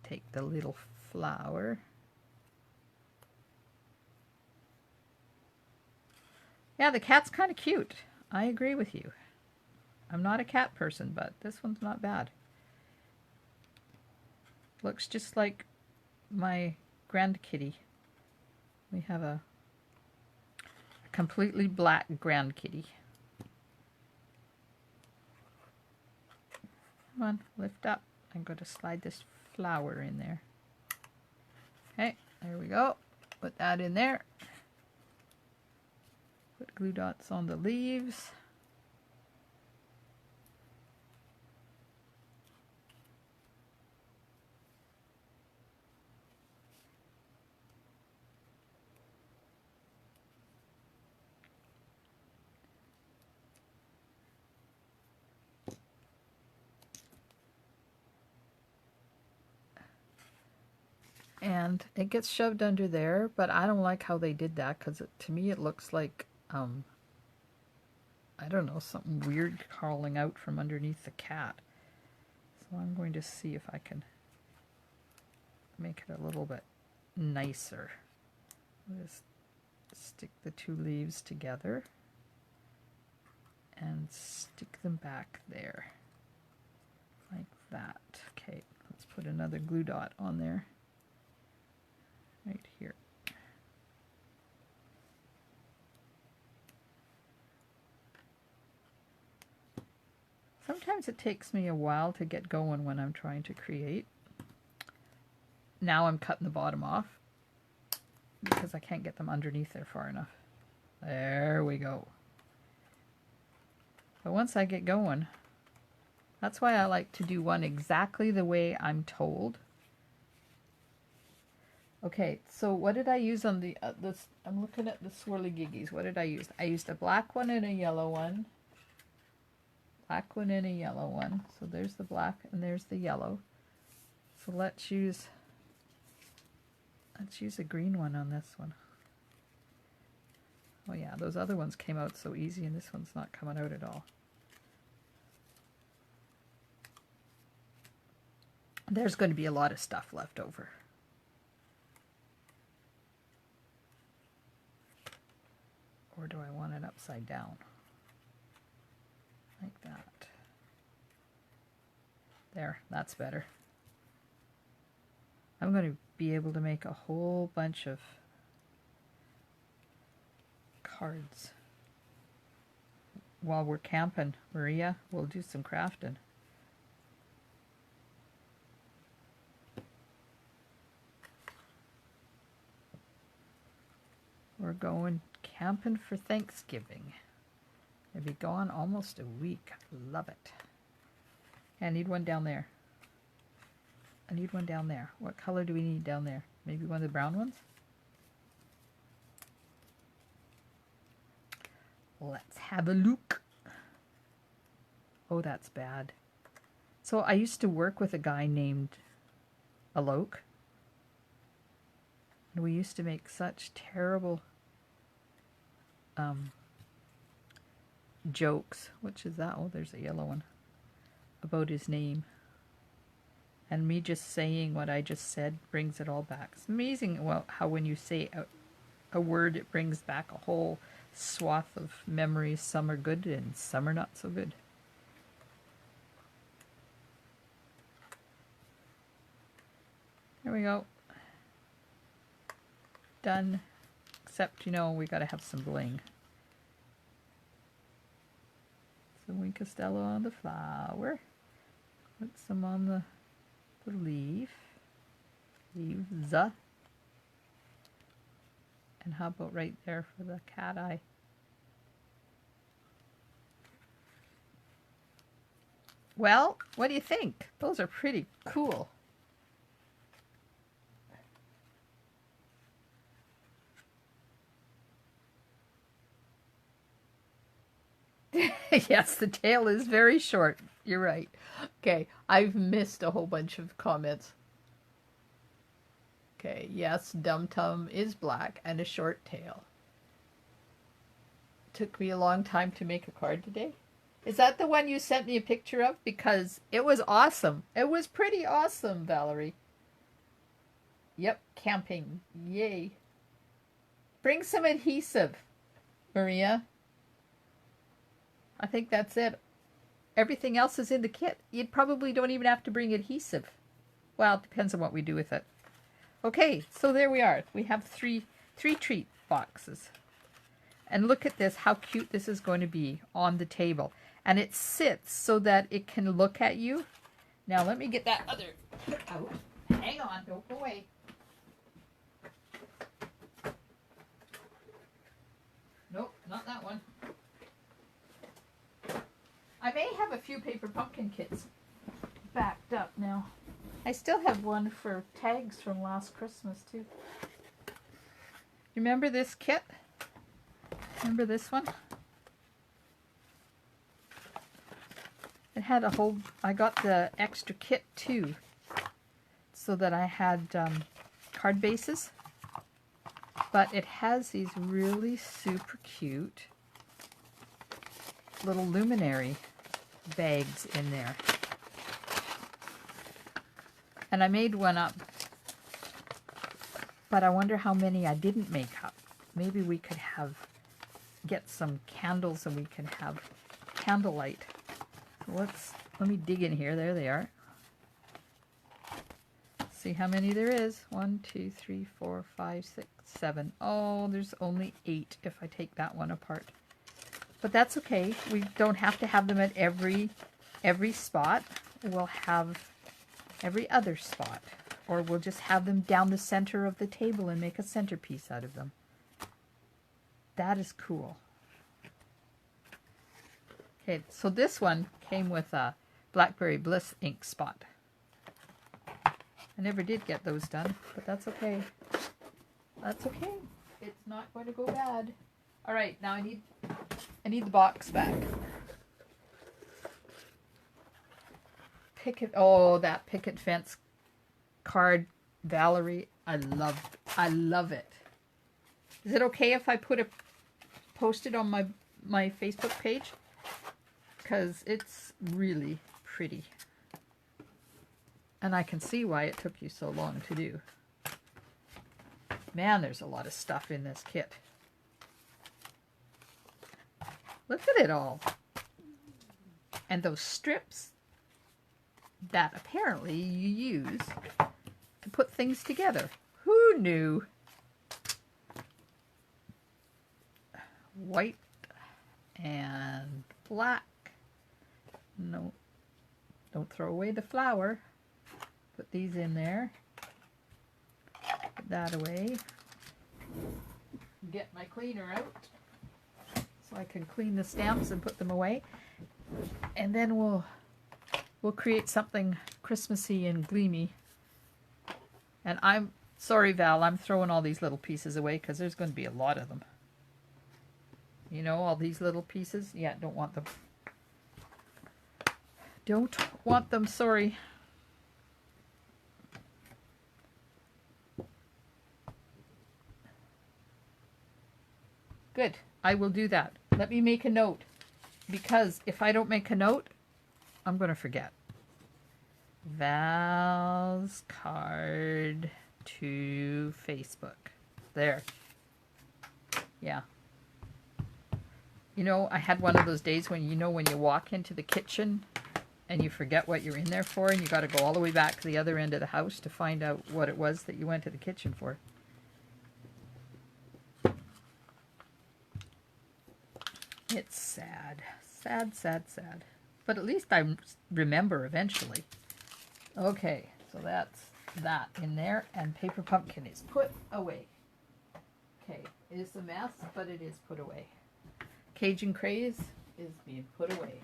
take the little flower. Yeah, the cat's kind of cute. I agree with you. I'm not a cat person, but this one's not bad. Looks just like my grand kitty. We have a completely black grand kitty. Come on, lift up. I'm going to slide this flower in there. Okay, there we go. Put that in there. Put glue dots on the leaves. And it gets shoved under there, but I don't like how they did that because to me it looks like, I don't know, something weird crawling out from underneath the cat. So I'm going to see if I can make it a little bit nicer. Just stick the 2 leaves together and stick them back there like that. Okay, let's put another glue dot on there. Right here. Sometimes it takes me a while to get going when I'm trying to create. Now I'm cutting the bottom off because I can't get them underneath there far enough. There we go. But once I get going, that's why I like to do one exactly the way I'm told. Okay, so what did I use on the, this? I'm looking at the swirly giggies. What did I use? I used a black one and a yellow one. Black one and a yellow one. So there's the black and there's the yellow. So let's use a green one on this one. Oh yeah, those other ones came out so easy and this one's not coming out at all. There's going to be a lot of stuff left over. Or do I want it upside down? Like that. There, that's better. I'm going to be able to make a whole bunch of cards. While we're camping, Maria, we'll do some crafting. We're going camping for Thanksgiving. We'll be gone almost a week. Love it. I need one down there. I need one down there. What color do we need down there? Maybe one of the brown ones? Let's have a look. Oh, that's bad. So I used to work with a guy named Alok. And we used to make such terrible jokes. Which is that? Oh, there's a yellow one. About his name. And me just saying what I just said brings it all back. It's amazing how when you say a word, it brings back a whole swath of memories. Some are good and some are not so good. There we go. done. Except, you know, we got to have some bling. Some Wink Costello on the flower. Put some on the leaf. Leaves. And how about right there for the cat eye? Well, what do you think? Those are pretty cool. Yes, the tail is very short. You're right. Okay, I've missed a whole bunch of comments. Okay, yes, Dum Tum is black and a short tail. Took me a long time to make a card today. Is that the one you sent me a picture of? Because it was awesome. It was pretty awesome, Valerie. Yep, camping. Yay. Bring some adhesive, Maria. I think that's it. Everything else is in the kit. You probably don't even have to bring adhesive. Well, it depends on what we do with it. Okay, so there we are. We have three treat boxes. And look at this, how cute this is going to be on the table. And it sits so that it can look at you. Now let me get that other kit out. Hang on, don't go away. Nope, not that one. I may have a few paper pumpkin kits backed up now. I still have one for tags from last Christmas too. Remember this kit? Remember this one? It had a whole, I got the extra kit too, so that I had card bases. But it has these really super cute little luminary bags in there. And I made one up, but I wonder how many I didn't make up. Maybe we could get some candles and we can have candlelight. So let me dig in here. There they are. See how many there is. 1, 2, 3, 4, 5, 6, 7. Oh, there's only 8 if I take that one apart. But that's okay. We don't have to have them at every spot. We'll have every other spot. Or we'll just have them down the center of the table and make a centerpiece out of them. That is cool. Okay, so this one came with a Blackberry Bliss ink spot. I never did get those done, but that's okay. That's okay. It's not going to go bad. All right, now I need the box back. That picket fence card, Valerie, I love it. Is it okay if I post it on my Facebook page? Because it's really pretty. And I can see why it took you so long to do. Man, there's a lot of stuff in this kit. Look at it all. And those strips that apparently you use to put things together. Who knew? White and black. No, don't throw away the flower. Put these in there. Put that away. Get my cleaner out so I can clean the stamps and put them away. And then we'll create something Christmassy and gleamy. And I'm sorry, Val, I'm throwing all these little pieces away because there's going to be a lot of them. You know, all these little pieces? Yeah, don't want them. Don't want them, sorry. Good, I will do that. Let me make a note, because if I don't make a note, I'm going to forget. Val's card to Facebook. There. Yeah. You know, I had one of those days when, you know, when you walk into the kitchen and you forget what you're in there for, and you got to go all the way back to the other end of the house to find out what it was that you went to the kitchen for. It's sad. Sad, sad, sad. But at least I remember eventually. Okay, so that's that in there, and Paper Pumpkin is put away. Okay, it is a mess, but it is put away. Cajun Craze is being put away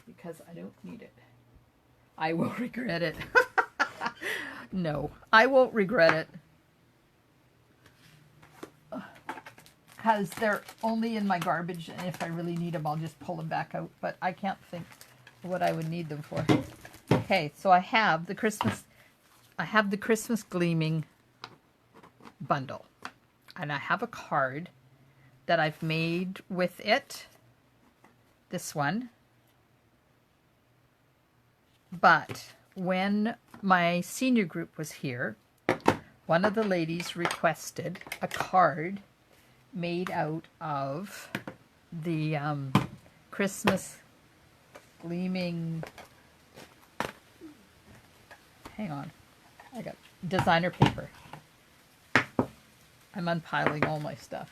because I don't need it. I will regret it. No, I won't regret it. Because they're only in my garbage, and if I really need them, I'll just pull them back out. But I can't think what I would need them for. Okay, so I have the Christmas Gleaming bundle. And I have a card that I've made with it. This one. But when my senior group was here, one of the ladies requested a card made out of the Christmas Gleaming, hang on, I got designer paper. I'm unpiling all my stuff.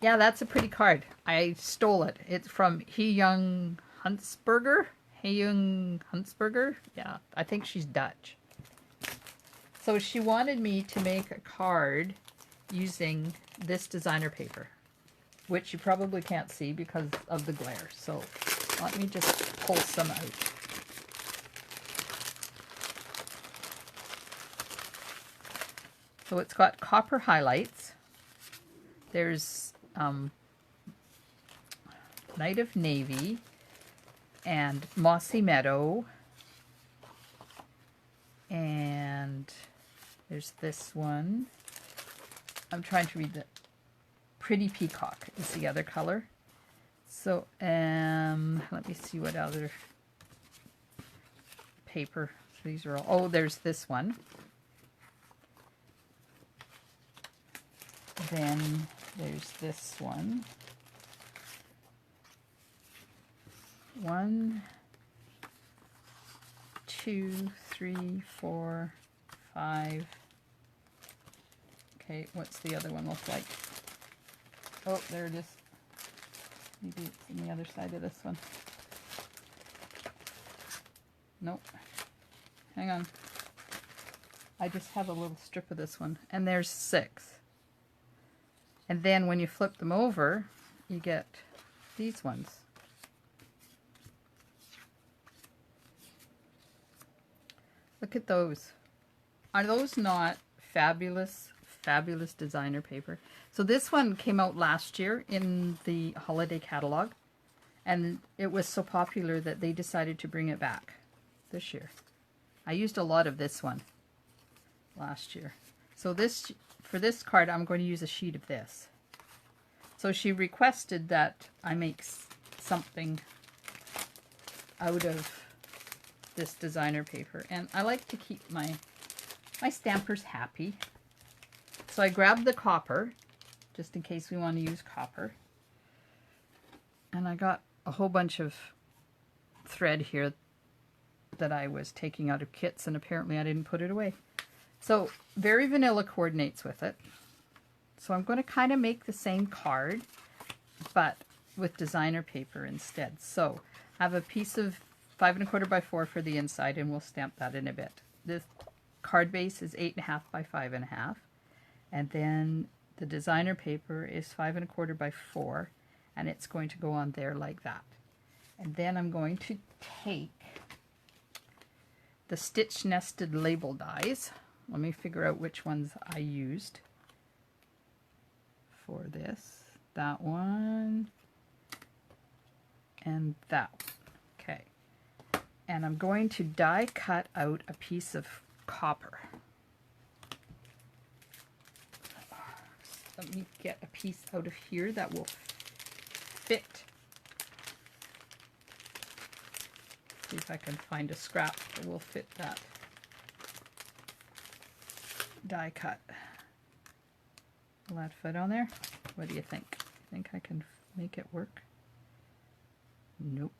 Yeah, that's a pretty card. I stole it. It's from He-Young Huntsberger. He-Young Huntsberger. Yeah, I think she's Dutch. So she wanted me to make a card using this designer paper, which you probably can't see because of the glare. So let me just pull some out. So it's got copper highlights. There's Night of Navy and Mossy Meadow. And there's this one. I'm trying to read the Pretty Peacock is the other color. So let me see what other paper. So these are all, oh, there's this one. Then there's this one. 1, 2, 3, 4, 5. Okay, what's the other one look like? Oh, there it is. Maybe it's on the other side of this one. Nope. Hang on. I just have a little strip of this one. And there's 6. And then when you flip them over, you get these ones. Look at those. Are those not fabulous, fabulous designer paper? So this one came out last year in the holiday catalog, and it was so popular that they decided to bring it back this year. I used a lot of this one last year. So this, for this card, I'm going to use a sheet of this. So she requested that I make something out of this designer paper, and I like to keep my stampers happy. So I grabbed the copper, just in case we want to use copper, and I got a whole bunch of thread here that I was taking out of kits, and apparently I didn't put it away. So Very Vanilla coordinates with it. So I'm going to kind of make the same card, but with designer paper instead. So I have a piece of 5 1/4 by 4 for the inside, and we'll stamp that in a bit. This card base is 8 1/2 by 5 1/2, and then the designer paper is 5 1/4 by 4, and it's going to go on there like that. And then I'm going to take the stitch nested label dies. Let me figure out which ones I used for this. That one and that one. Okay. And I'm going to die cut out a piece of copper. Let me get a piece out of here that will fit. See if I can find a scrap that will fit that die cut. Will that fit on there? What do you think? Think I can make it work? Nope.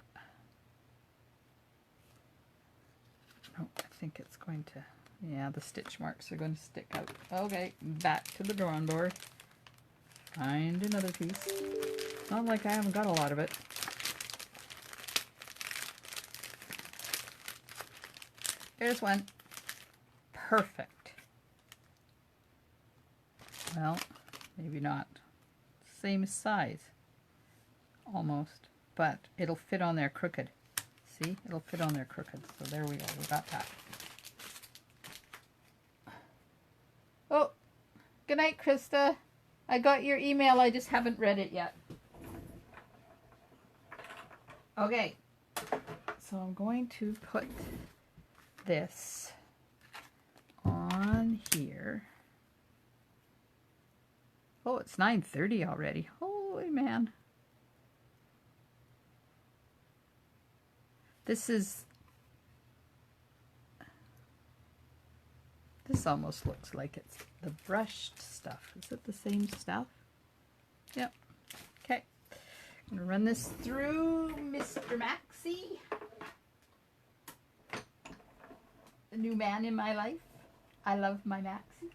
Nope, I think it's going to, yeah, the stitch marks are going to stick out. Okay, back to the drawing board. Find another piece. Not like I haven't got a lot of it. There's one. Perfect. Well, maybe not. Same size. Almost. But it'll fit on there crooked. See? It'll fit on there crooked. So there we go. We got that. Oh, good night, Krista. I got your email. I just haven't read it yet. Okay. So I'm going to put this on here. Oh, it's 9:30 already. Holy man. This almost looks like it's the brushed stuff. Is it the same stuff? Yep. Okay. I'm going to run this through Mr. Maxie. The new man in my life. I love my Maxie.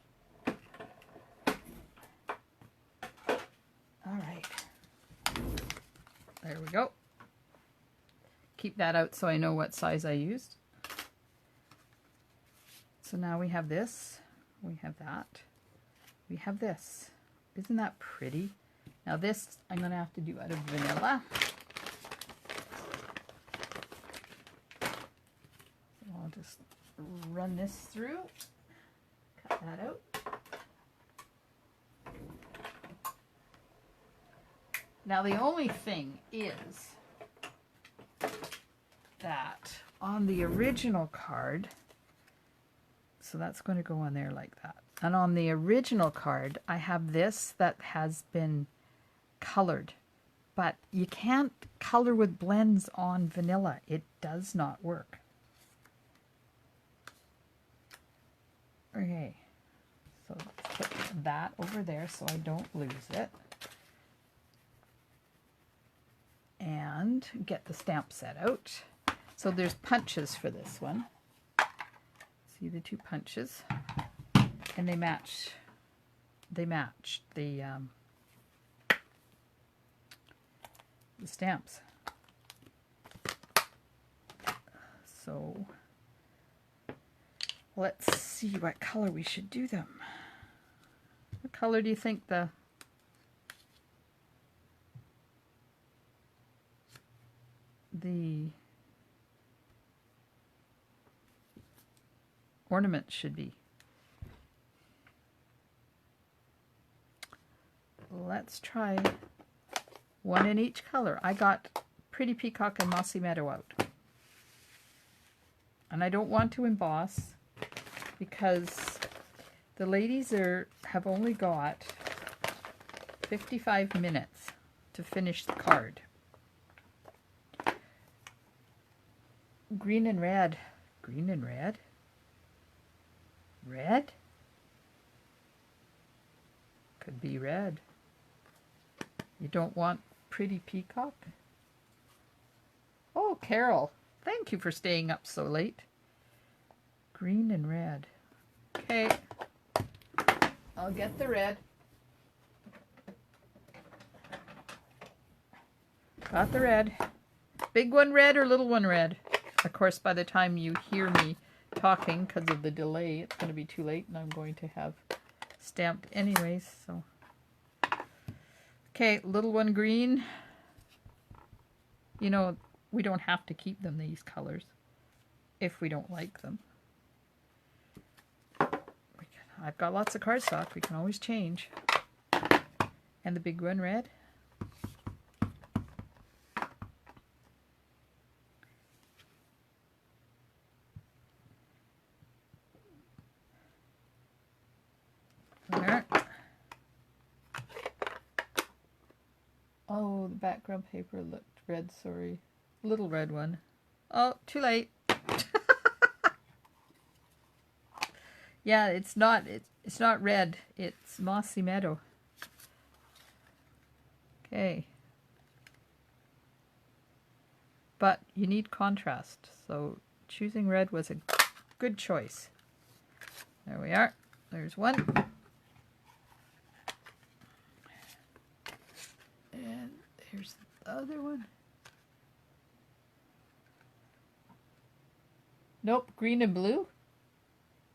All right. There we go. Keep that out so I know what size I used. So now we have this, we have that, we have this. Isn't that pretty? Now this I'm going to have to do out of vanilla. So I'll just run this through, cut that out. Now the only thing is that on the original card, so that's going to go on there like that. And on the original card, I have this that has been colored. But you can't color with blends on vanilla. It does not work. Okay. So let's put that over there so I don't lose it. And get the stamp set out. So there's punches for this one. See the two punches, and they match. They match the stamps. So let's see what color we should do them. What color do you think the ornament should be? Let's try one in each color. I got Pretty Peacock and Mossy Meadow out. And I don't want to emboss because the ladies have only got 55 minutes to finish the card. Green and red. Green and red? Red? Could be red. You don't want Pretty Peacock? Oh, Carol, thank you for staying up so late. Green and red. Okay, I'll get the red. Got the red. Big one red or little one red? Of course, by the time you hear me talking, because of the delay, it's going to be too late, and I'm going to have stamped anyways, so. Okay, little one green. You know, we don't have to keep them these colors if we don't like them. I've got lots of cardstock, we can always change. And the big one red. There. Oh, the background paper looked red, sorry. Little red one. Oh, too late. Yeah, it's not red, it's Mossy Meadow. Okay. But you need contrast, so choosing red was a good choice. There we are. There's one. Here's the other one. Nope, green and blue.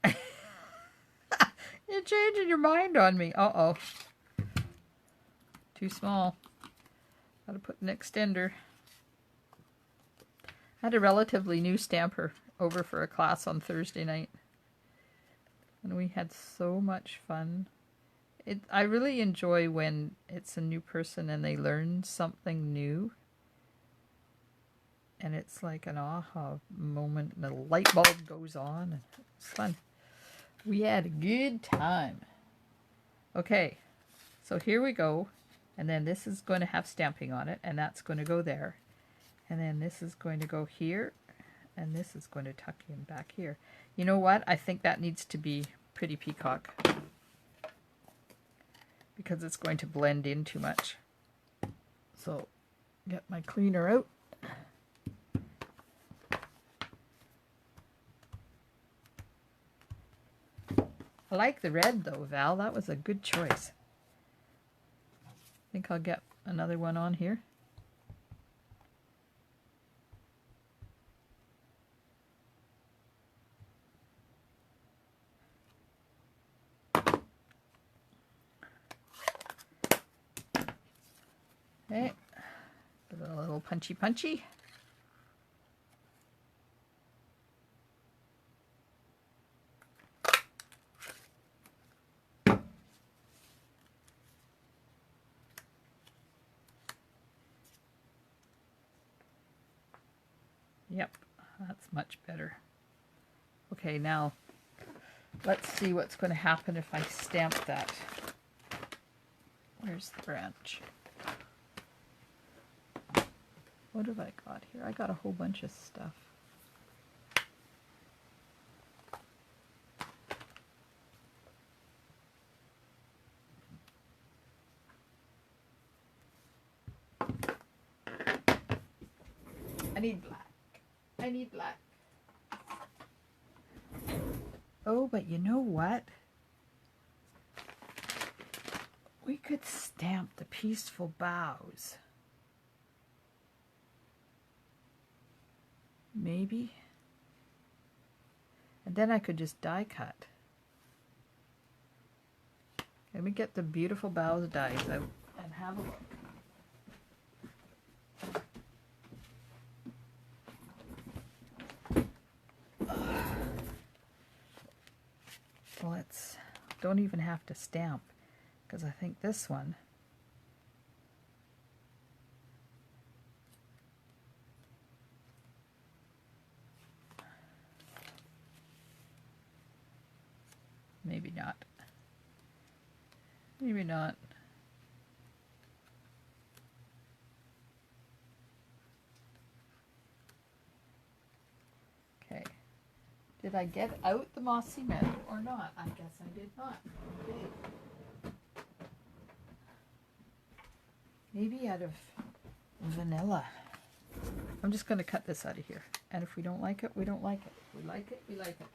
You're changing your mind on me. Uh-oh. Too small. Gotta put an extender. I had a relatively new stamper over for a class on Thursday night. And we had so much fun. I really enjoy when it's a new person and they learn something new. And it's like an aha moment and a light bulb goes on. And it's fun. We had a good time. Okay, so here we go. And then this is going to have stamping on it, and that's going to go there. And then this is going to go here, and this is going to tuck in back here. You know what? I think that needs to be Pretty Peacock because it's going to blend in too much. So, get my cleaner out. I like the red though, Val. That was a good choice. I think I'll get another one on here. Okay, give it a little punchy punchy. Yep, that's much better. Okay, now let's see what's going to happen if I stamp that. Where's the branch? What have I got here? I got a whole bunch of stuff. I need black. I need black. Oh, but you know what? We could stamp the peaceful boughs. Maybe. And then I could just die cut. Let me get the beautiful boughs dies out and have a look. Let's, don't even have to stamp because I think this one maybe not. Maybe not. Okay. Did I get out the mossy meadow or not? I guess I did not. Okay. Maybe out of vanilla. I'm just going to cut this out of here. And if we don't like it, we don't like it. If we like it, we like it.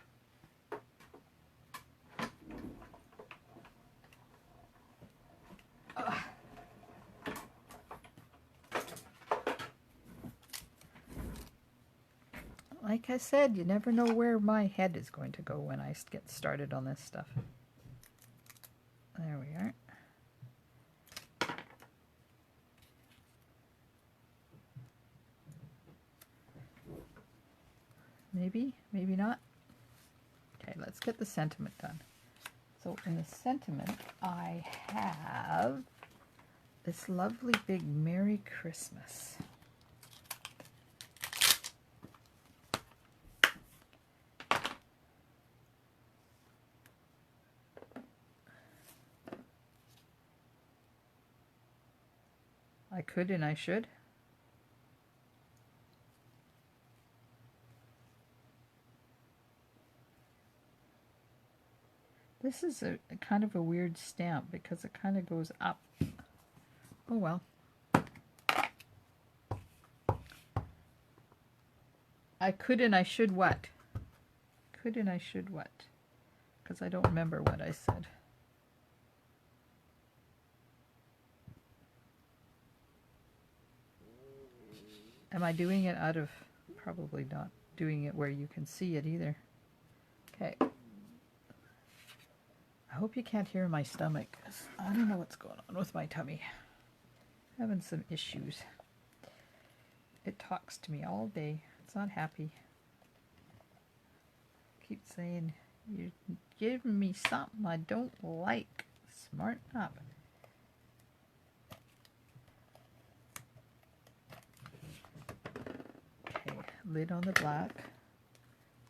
Like I said, you never know where my head is going to go when I get started on this stuff. There we are. Maybe, maybe not. Okay, let's get the sentiment done. So in the sentiment, I have this lovely big Merry Christmas. I could and I should. This is a kind of a weird stamp because it kind of goes up. Oh well. I could and I should what? Could and I should what? Because I don't remember what I said. Am I doing it out of, probably not doing it where you can see it either. Okay. I hope you can't hear my stomach. I don't know what's going on with my tummy. Having some issues. It talks to me all day. It's not happy. Keep saying, you're giving me something I don't like. Smarten up. Okay, lid on the black.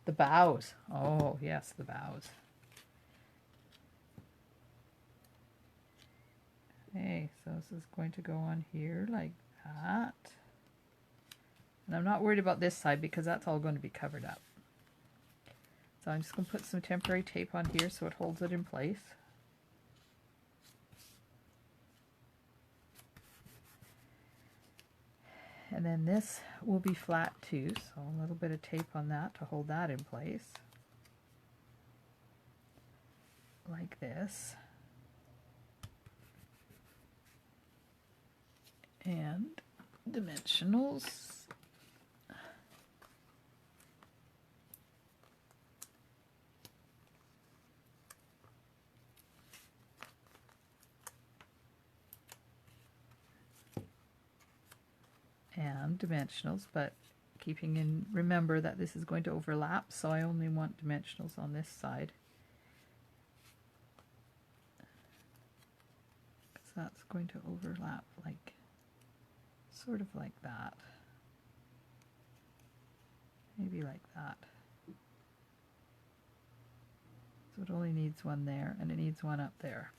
The bows. Oh, yes, the bows. Okay, so this is going to go on here like that. And I'm not worried about this side because that's all going to be covered up. So I'm just going to put some temporary tape on here so it holds it in place. And then this will be flat too, so a little bit of tape on that to hold that in place. Like this. And dimensionals. And dimensionals, but keeping in, remember that this is going to overlap, so I only want dimensionals on this side. Because that's going to overlap like, sort of like that. Maybe like that. So it only needs one there, and it needs one up there.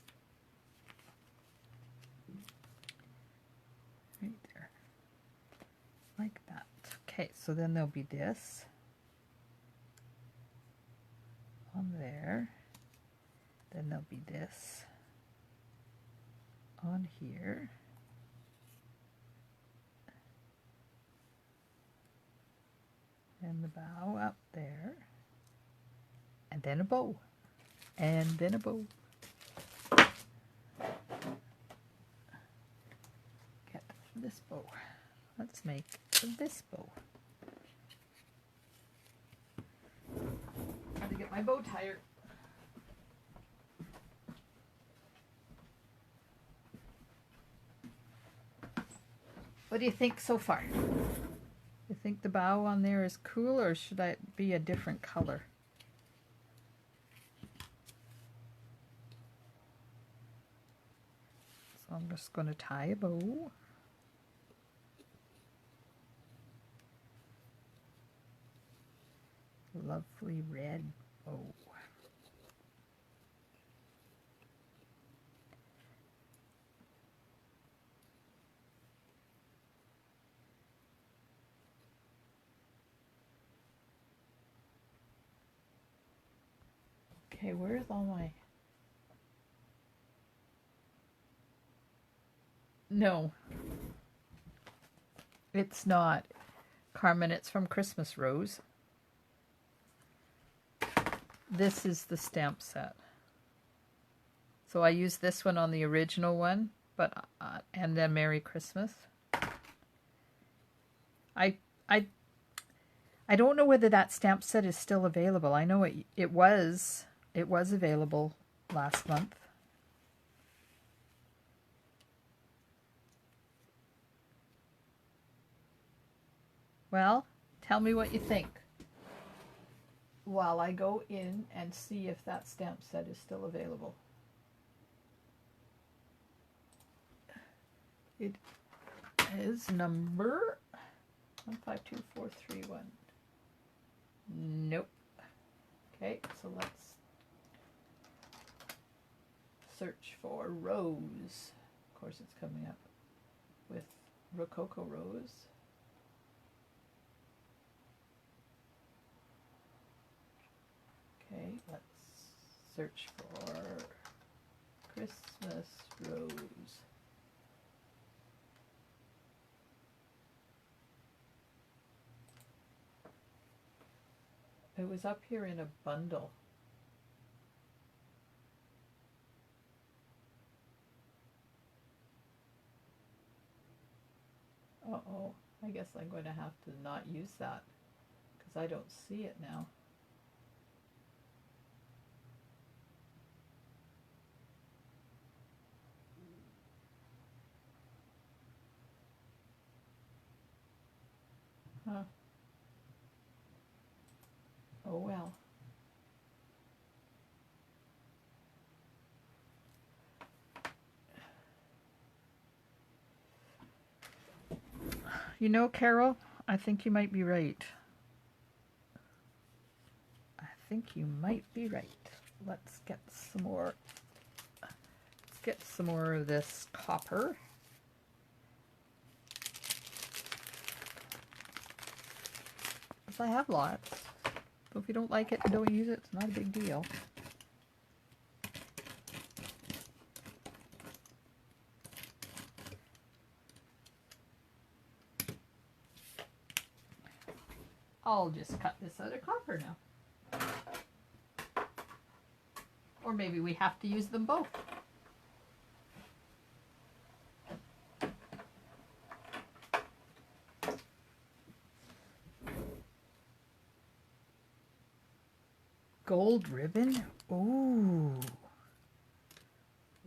Right there. Like that. Okay, so then there'll be this on there. Then there'll be this on here. And the bow up there. And then a bow. And then a bow. Get this bow. Let's make this bow. Got to get my bow tied. What do you think so far? You think the bow on there is cool, or should it be a different color? So I'm just going to tie a bow. Lovely red bow. Okay, where's all my... No. It's not. Carmen, it's from Christmas Rose. This is the stamp set. So I used this one on the original one, but and then Merry Christmas. I don't know whether that stamp set is still available. I know it was available last month. Well, tell me what you think while I go in and see if that stamp set is still available. It is number 152431. Nope. Okay, so let's search for Rose. Of course, it's coming up with Rococo Rose. Okay, let's search for Christmas Rose. It was up here in a bundle. Uh-oh. I guess I'm going to have to not use that because I don't see it now. Huh. Oh well. You know, Carol, I think you might be right. I think you might be right. Let's get some more. Let's get some more of this copper. Because I have lots. So if you don't like it and don't use it, it's not a big deal. I'll just cut this out of copper now. Or maybe we have to use them both. Gold ribbon? Ooh.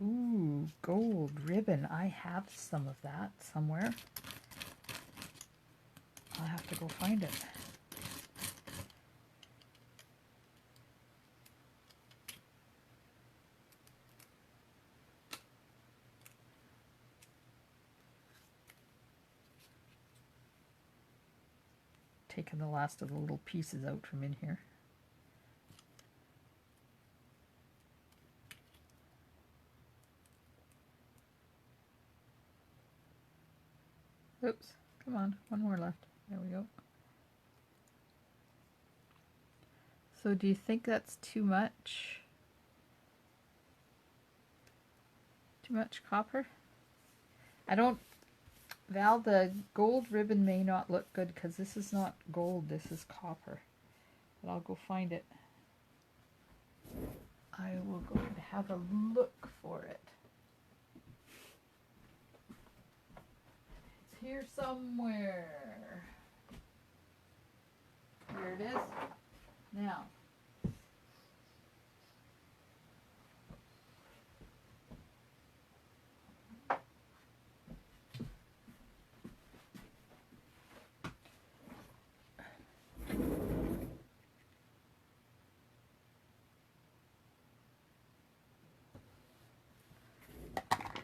Ooh, gold ribbon. I have some of that somewhere. I'll have to go find it. Taking the last of the little pieces out from in here. Oops, come on, one more left. There we go. So do you think that's too much? Too much copper? I don't, Val, the gold ribbon may not look good because this is not gold, this is copper. But I'll go find it. I will go and have a look for it. It's here somewhere. Here it is. Now,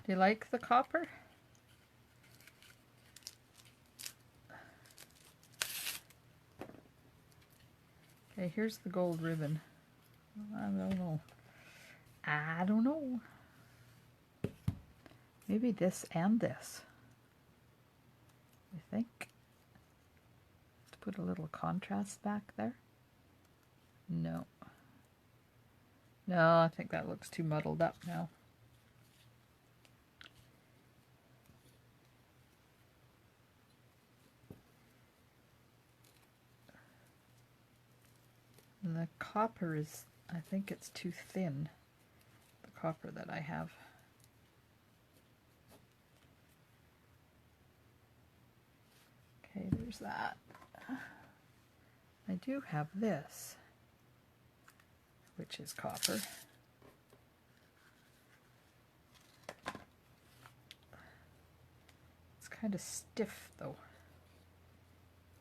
do you like the copper? Okay, here's the gold ribbon. I don't know. I don't know. Maybe this and this. I think. Let's put a little contrast back there. No. No, I think that looks too muddled up now. And the copper is, I think it's too thin. The copper that I have. Okay, there's that. I do have this, which is copper. It's kind of stiff though.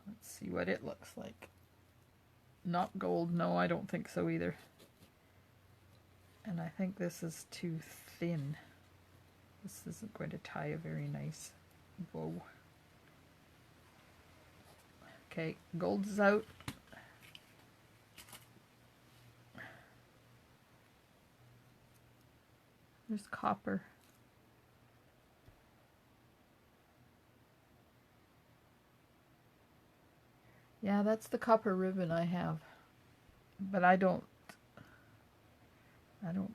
Let's see what it looks like. Not gold, no, I don't think so either. And I think this is too thin. This isn't going to tie a very nice bow. Okay, gold is out. There's copper. Yeah, that's the copper ribbon I have. But I don't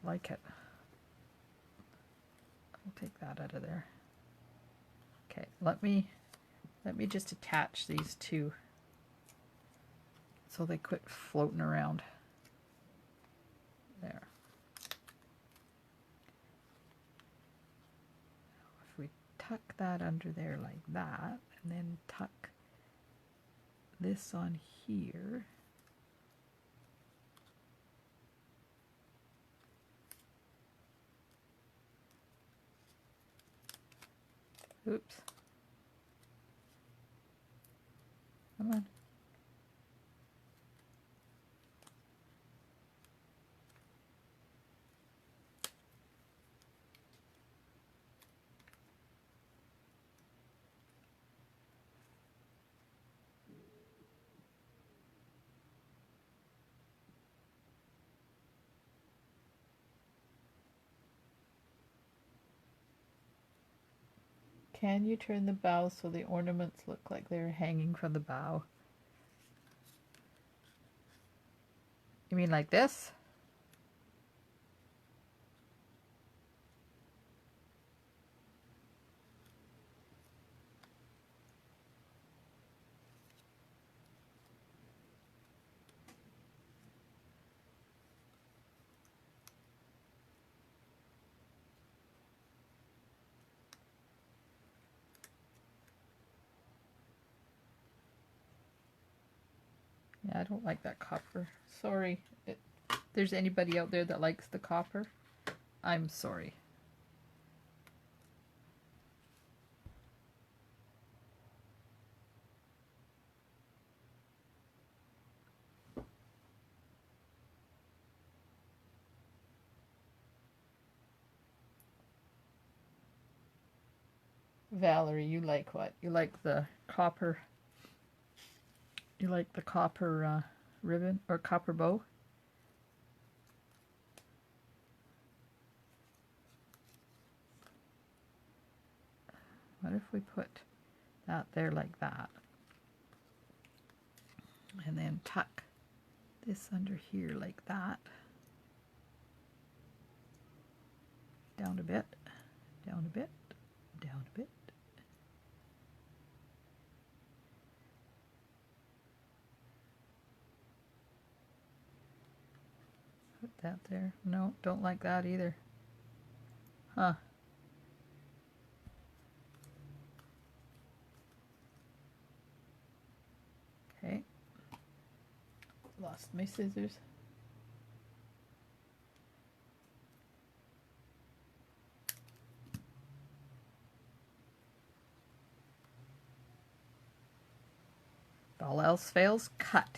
like it. I'll take that out of there. Okay, let me just attach these two so they quit floating around. There. If we tuck that under there like that, and then tuck this on here. Oops. Come on. Can you turn the bow so the ornaments look like they're hanging from the bow? You mean like this? Yeah, I don't like that copper. Sorry. If there's anybody out there that likes the copper, I'm sorry. Valerie, you like what? You like the copper? You like the copper ribbon or copper bow? What if we put that there like that? And then tuck this under here like that. Down a bit, down a bit, down a bit. Put that there. No, don't like that either. Huh. Okay. Lost my scissors. If all else fails, cut.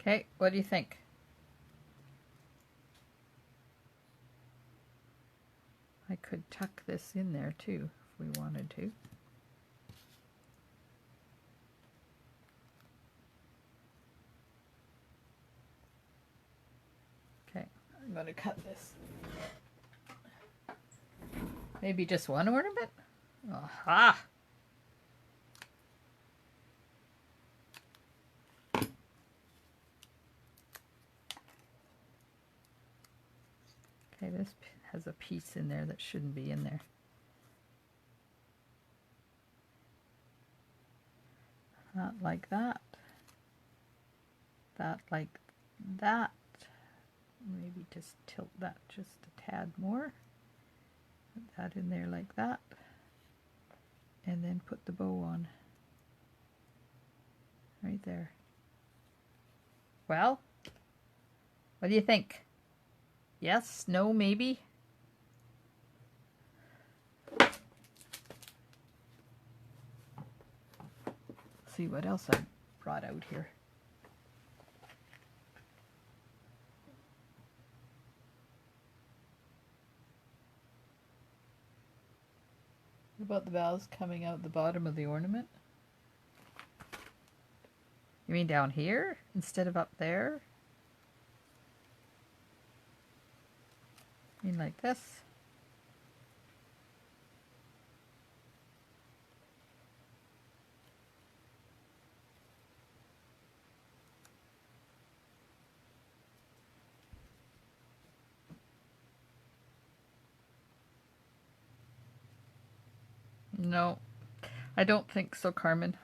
Okay, what do you think? I could tuck this in there too, if we wanted to. Okay, I'm going to cut this. Maybe just one ornament? Aha! Okay, this has a piece in there that shouldn't be in there. Not like that. That like that. Maybe just tilt that just a tad more. Put that in there like that. And then put the bow on. Right there. Well, what do you think? Yes? No? Maybe? See what else I brought out here. What about the boughs coming out the bottom of the ornament? You mean down here instead of up there? You mean like this? No, I don't think so, Carmen.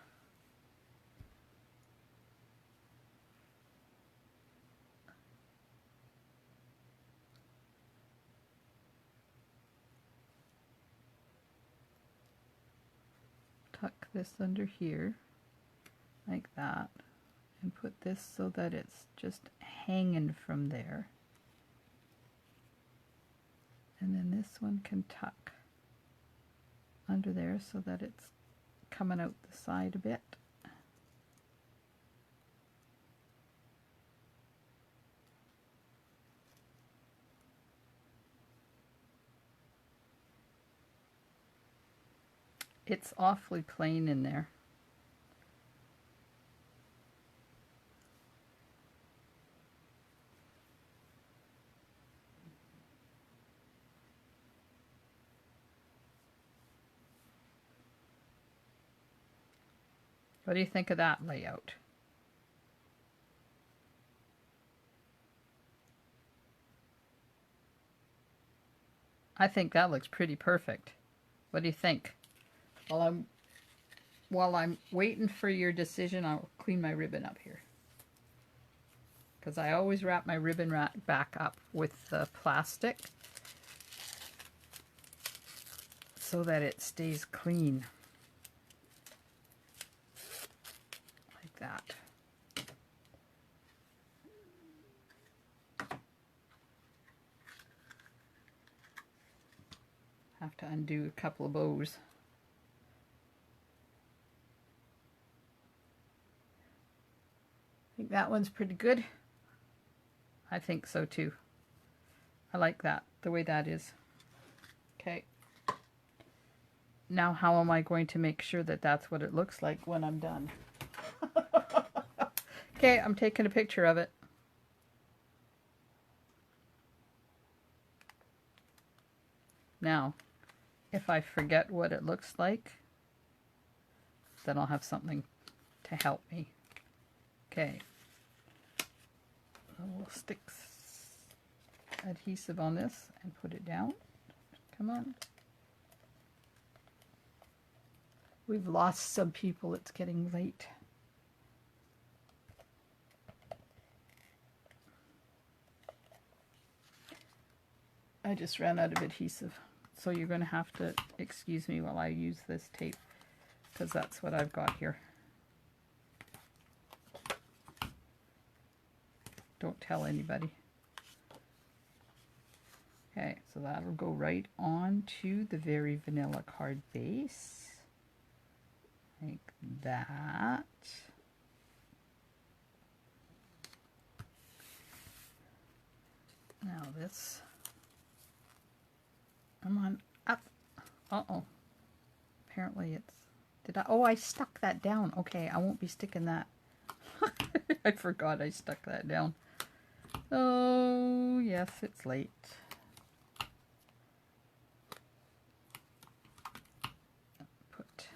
this under here like that, and put this so that it's just hanging from there. And then this one can tuck under there so that it's coming out the side a bit. It's awfully plain in there. What do you think of that layout? I think that looks pretty perfect. What do you think? While I'm waiting for your decision, I'll clean my ribbon up here. Because I always wrap my ribbon back up with the plastic so that it stays clean. Like that. Have to undo a couple of bows. I think that one's pretty good. I think so too. I like that, the way that is. Okay. Now how am I going to make sure that that's what it looks like when I'm done? Okay, I'm taking a picture of it. Now, if I forget what it looks like, then I'll have something to help me. Okay. We'll stick adhesive on this and put it down. Come on. We've lost some people. It's getting late. I just ran out of adhesive. So you're going to have to excuse me while I use this tape, because that's what I've got here. Don't tell anybody. Okay, so that'll go right onto the Very Vanilla card base. Like that. Now this. Come on, up. Uh-oh. Apparently it's... Oh, I stuck that down. Okay, I won't be sticking that. I forgot I stuck that down. Oh, yes, it's late. Put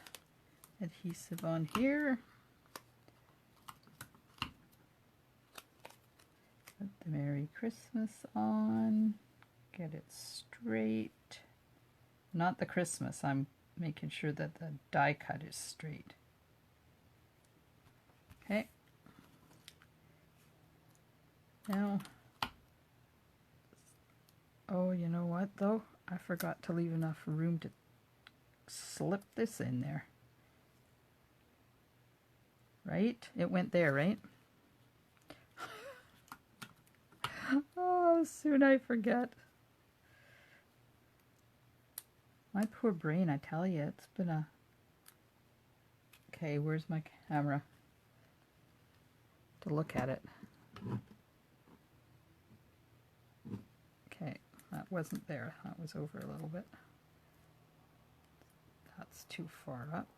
adhesive on here. Put the Merry Christmas on. Get it straight. Not the Christmas. I'm making sure that the die cut is straight. Okay. Now, oh, you know what though? I forgot to leave enough room to slip this in there. Right? It went there, right? Oh, soon I forget. My poor brain, I tell you, it's been a... Okay, where's my camera? To look at it. Okay, that wasn't there. That was over a little bit. That's too far up.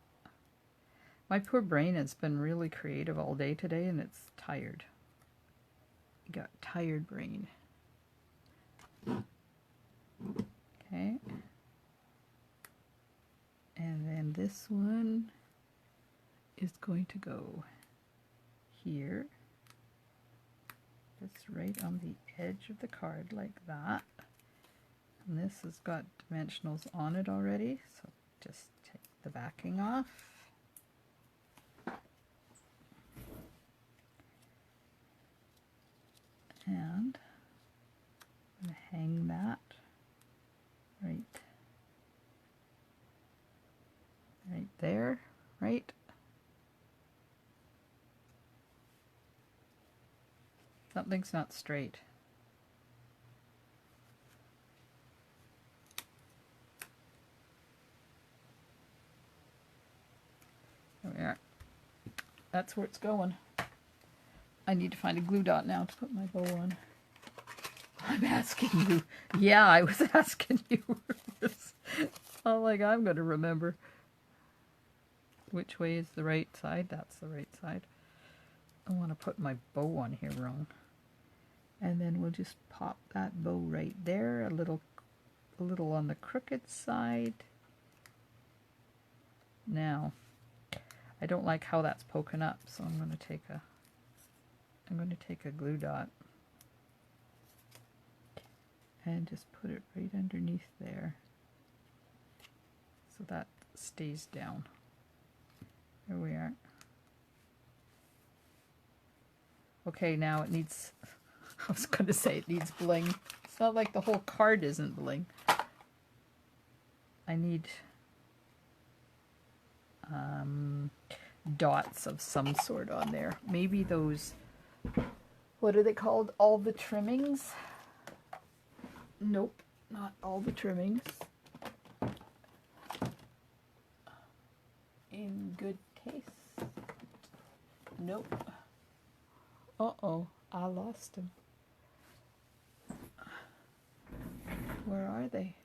My poor brain has been really creative all day today, and it's tired. You got tired brain. Okay. And then this one is going to go here. Just right on the edge of the card like that. And this has got dimensionals on it already, so just take the backing off. And I'm going to hang that right there, right? Something's not straight. There we are. That's where it's going. I need to find a glue dot now to put my bow on. I'm asking you. Yeah, I was asking you. It's not like I'm going to remember. Which way is the right side? That's the right side. I want to put my bow on here wrong. And then we'll just pop that bow right there. A little on the crooked side. Now, I don't like how that's poking up, so I'm going to take a glue dot and just put it right underneath there so that stays down. There we are. Okay, now it needs, I was going to say it needs bling. It's not like the whole card isn't bling. I need dots of some sort on there. Maybe those, what are they called? All the trimmings? Nope, not all the trimmings. In good taste. Nope. Uh-oh, I lost them. Where are they?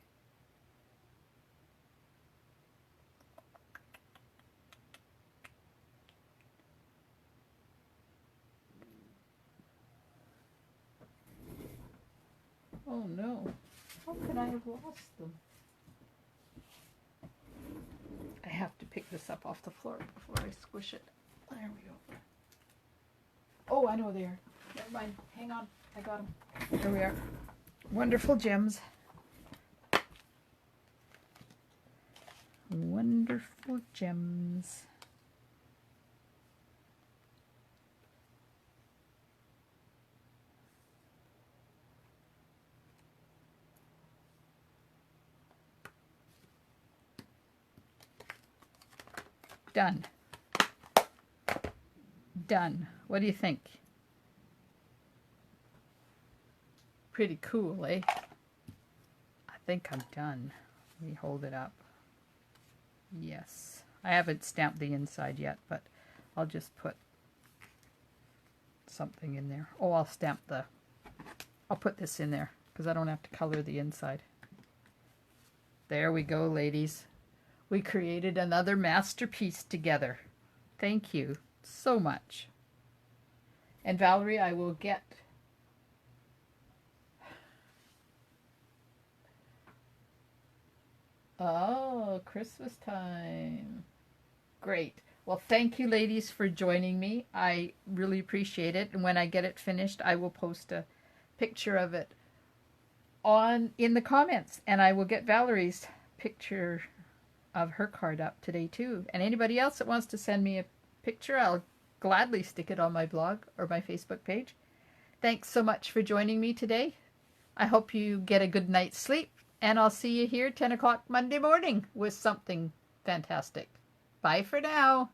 Oh no, how could I have lost them? I have to pick this up off the floor before I squish it. There we go. Oh, I know they are. Never mind, hang on, I got them. There we are. Wonderful gems. Wonderful gems. Done. Done. What do you think? Pretty cool, eh? I think I'm done. Let me hold it up. Yes. I haven't stamped the inside yet, but I'll just put something in there. Oh, I'll put this in there because I don't have to color the inside. There we go, ladies. We created another masterpiece together. Thank you so much. And Valerie, I will get oh, Christmas time. Great. Well, thank you, ladies, for joining me. I really appreciate it. And when I get it finished, I will post a picture of it in the comments. And I will get Valerie's picture of her card up today too. And anybody else that wants to send me a picture, I'll gladly stick it on my blog or my Facebook page. Thanks so much for joining me today. I hope you get a good night's sleep, and I'll see you here 10 o'clock Monday morning with something fantastic. Bye for now.